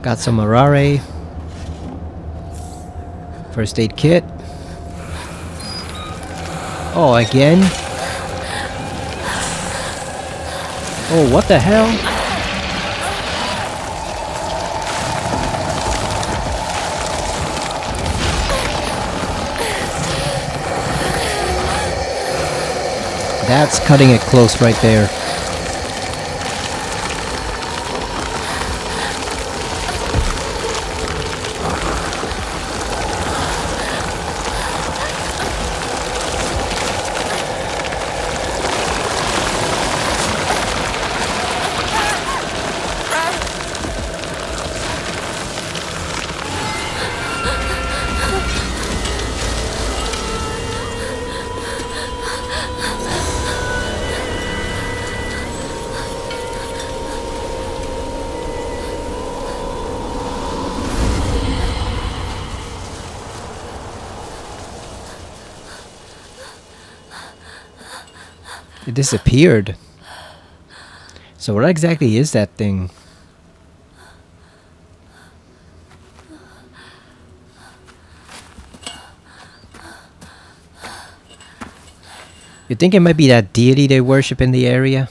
Speaker 1: Got some Arare. First aid kit. Oh, again? Oh, what the hell? That's cutting it close right there. It disappeared. So what exactly is that thing? You think it might be that deity they worship in the area?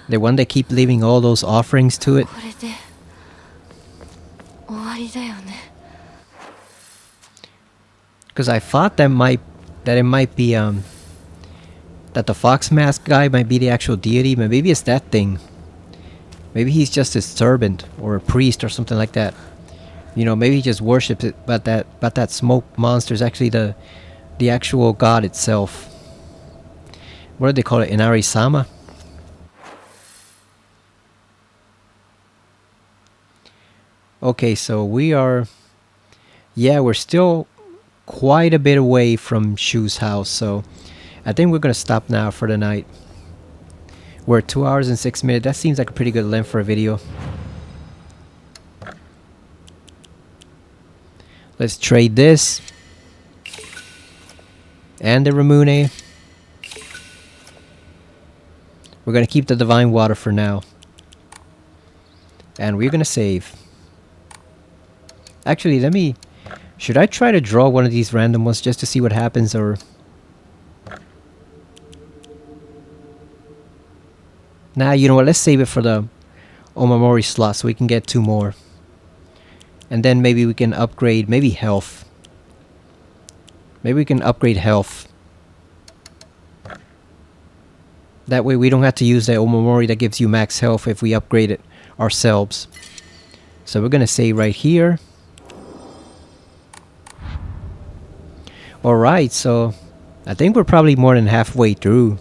Speaker 1: The one that keep leaving all those offerings to it?
Speaker 2: これで終わりだよね。
Speaker 1: Because I thought that it might be that the fox mask guy might be the actual deity, but maybe it's that thing. Maybe he's just a servant or a priest or something like that. You know, maybe he just worships it, but that smoke monster is actually the actual god itself. What do they call it? Inari-sama? Okay, so we are... Yeah, we're still quite a bit away from Shu's house, so I think we're gonna stop now for the night. We're at 2 hours and 6 minutes. That seems like a pretty good length for a video. Let's trade this and the Ramune. We're gonna keep the Divine Water for now, and we're gonna save. Actually, should I try to draw one of these random ones just to see what happens, or... Nah, you know what, let's save it for the Omamori slot so we can get 2 more. And then maybe we can upgrade, maybe health. Maybe we can upgrade health. That way we don't have to use the Omamori that gives you max health if we upgrade it ourselves. So we're gonna save right here. Alright, so I think we're probably more than halfway through,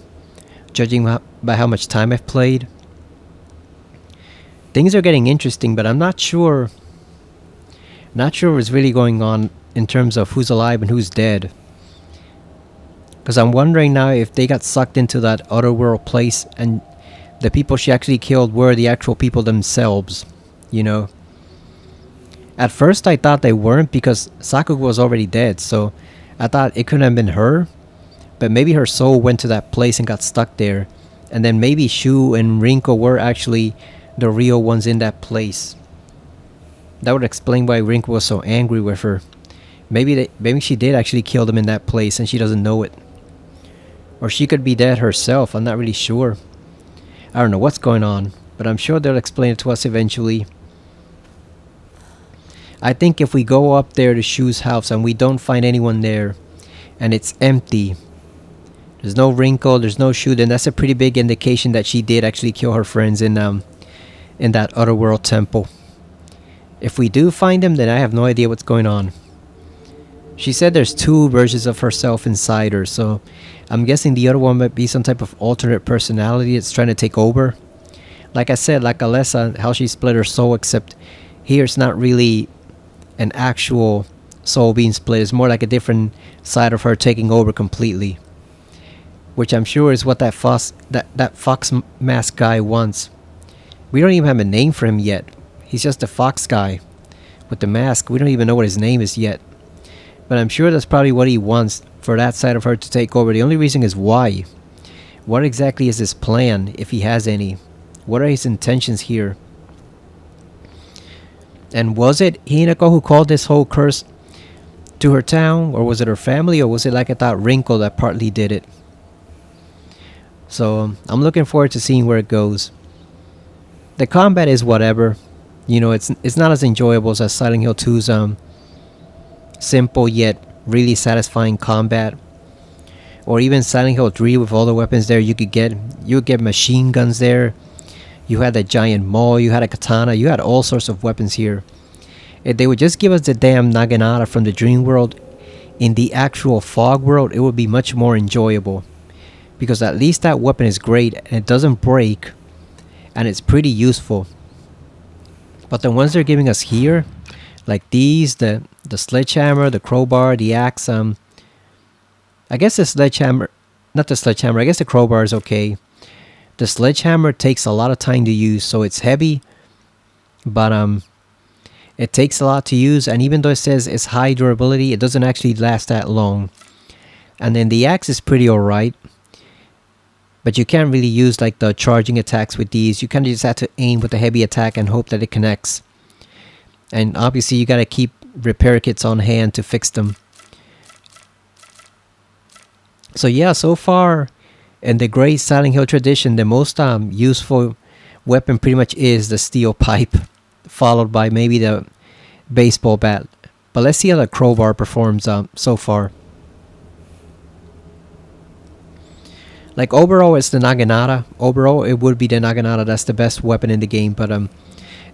Speaker 1: judging by how much time I've played. Things are getting interesting, but I'm not sure what's really going on in terms of who's alive and who's dead. Because I'm wondering now if they got sucked into that other world place and the people she actually killed were the actual people themselves, you know. At first I thought they weren't because Sakuga was already dead, so I thought it couldn't have been her. But maybe her soul went to that place and got stuck there. And then maybe Shu and Rinko were actually the real ones in that place. That would explain why Rinko was so angry with her. Maybe she did actually kill them in that place and she doesn't know it. Or she could be dead herself, I'm not really sure. I don't know what's going on, but I'm sure they'll explain it to us eventually. I think if we go up there to Shu's house and we don't find anyone there, and it's empty, there's no Rinko, there's no Shu, then that's a pretty big indication that she did actually kill her friends in that Otherworld temple. If we do find them, then I have no idea what's going on. She said there's 2 versions of herself inside her, so I'm guessing the other one might be some type of alternate personality that's trying to take over. Like I said, like Alessa, how she split her soul, except here it's not really an actual soul being split. It's more like a different side of her taking over completely. Which I'm sure is what that fox mask guy wants. We don't even have a name for him yet. He's just a fox guy with the mask. We don't even know what his name is yet. But I'm sure that's probably what he wants, for that side of her to take over. The only reason is why. What exactly is his plan, if he has any? What are his intentions here? And was it Hinako who called this whole curse to her town? Or was it her family? Or was it, like I thought, Rinko that partly did it? So I'm looking forward to seeing where it goes. The combat is whatever. You know, it's not as enjoyable as Silent Hill 2's simple yet really satisfying combat. Or even Silent Hill 3 with all the weapons there you could get machine guns there. You had a giant maul, you had a katana, you had all sorts of weapons here. If they would just give us the damn Naginata from the dream world in the actual fog world, it would be much more enjoyable. Because at least that weapon is great and it doesn't break and it's pretty useful. But the ones they're giving us here, like these, the sledgehammer, the crowbar, the axe, I guess the sledgehammer, not the sledgehammer, I guess the crowbar is okay. The sledgehammer takes a lot of time to use, so it's heavy, but it takes a lot to use, and even though it says it's high durability, it doesn't actually last that long. And then the axe is pretty alright, but you can't really use like the charging attacks with these. You kind of just have to aim with a heavy attack and hope that it connects. And obviously you gotta keep repair kits on hand to fix them. So yeah, so far in the great Silent Hill tradition, the most useful weapon pretty much is the steel pipe, followed by maybe the baseball bat. But let's see how the crowbar performs so far. Like overall, it's the Naginata. Overall, it would be the Naginata. That's the best weapon in the game. But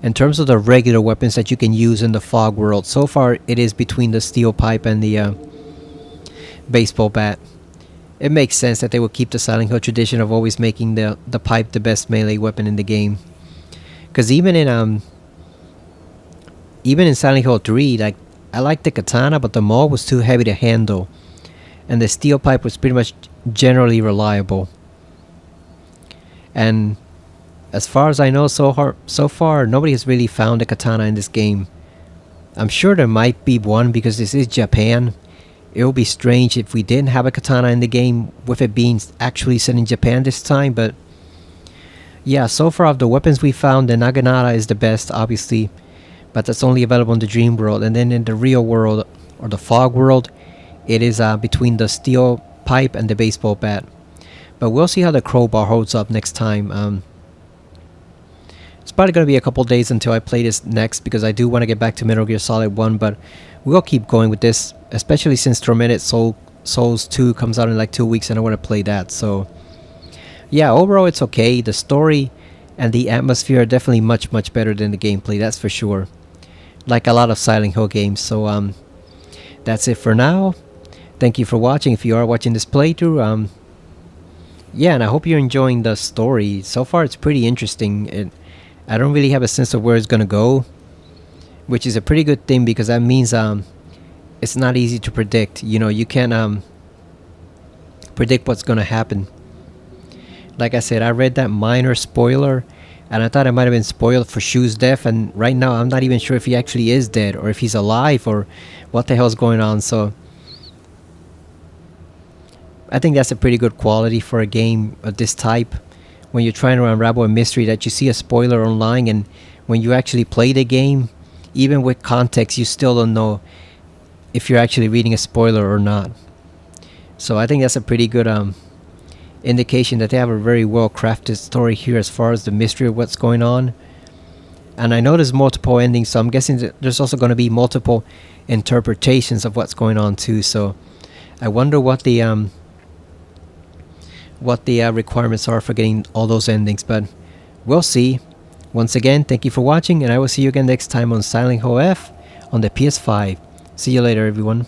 Speaker 1: in terms of the regular weapons that you can use in the fog world, so far it is between the steel pipe and the baseball bat. It makes sense that they will keep the Silent Hill tradition of always making the pipe the best melee weapon in the game. Because even in Silent Hill 3, like I liked the katana, but the maul was too heavy to handle, and the steel pipe was pretty much generally reliable. And as far as I know, so far nobody has really found a katana in this game. I'm sure there might be one because this is Japan. It would be strange if we didn't have a katana in the game, with it being actually set in Japan this time. But yeah, so far of the weapons we found, the naginata is the best, obviously, but that's only available in the dream world. And then in the real world, or the fog world, it is between the steel pipe and the baseball bat. But we'll see how the crowbar holds up next time. It's probably going to be a couple days until I play this next, because I do want to get back to Metal Gear Solid 1, but we'll keep going with this, especially since Tormented Souls 2 comes out in like 2 weeks and I want to play that. So yeah, overall it's okay. The story and the atmosphere are definitely much better than the gameplay, that's for sure, like a lot of Silent Hill games. So that's it for now. Thank you for watching, if you are watching this playthrough. Yeah, and I hope you're enjoying the story. So far it's pretty interesting. I don't really have a sense of where it's gonna go, which is a pretty good thing, because that means it's not easy to predict. You know, you can't predict what's gonna happen. Like I said, I read that minor spoiler, and I thought it might have been spoiled for Shu's death, and right now I'm not even sure if he actually is dead, or if he's alive, or what the hell's going on. So I think that's a pretty good quality for a game of this type, when you're trying to unravel a mystery, that you see a spoiler online, and when you actually play the game, even with context, you still don't know if you're actually reading a spoiler or not. So I think that's a pretty good indication that they have a very well crafted story here as far as the mystery of what's going on. And I know there's multiple endings, so I'm guessing that there's also going to be multiple interpretations of what's going on too. So I wonder what the requirements are for getting all those endings, but we'll see. Once again, thank you for watching, and I will see you again next time on Silent Hill F on the PS5. See you later, everyone.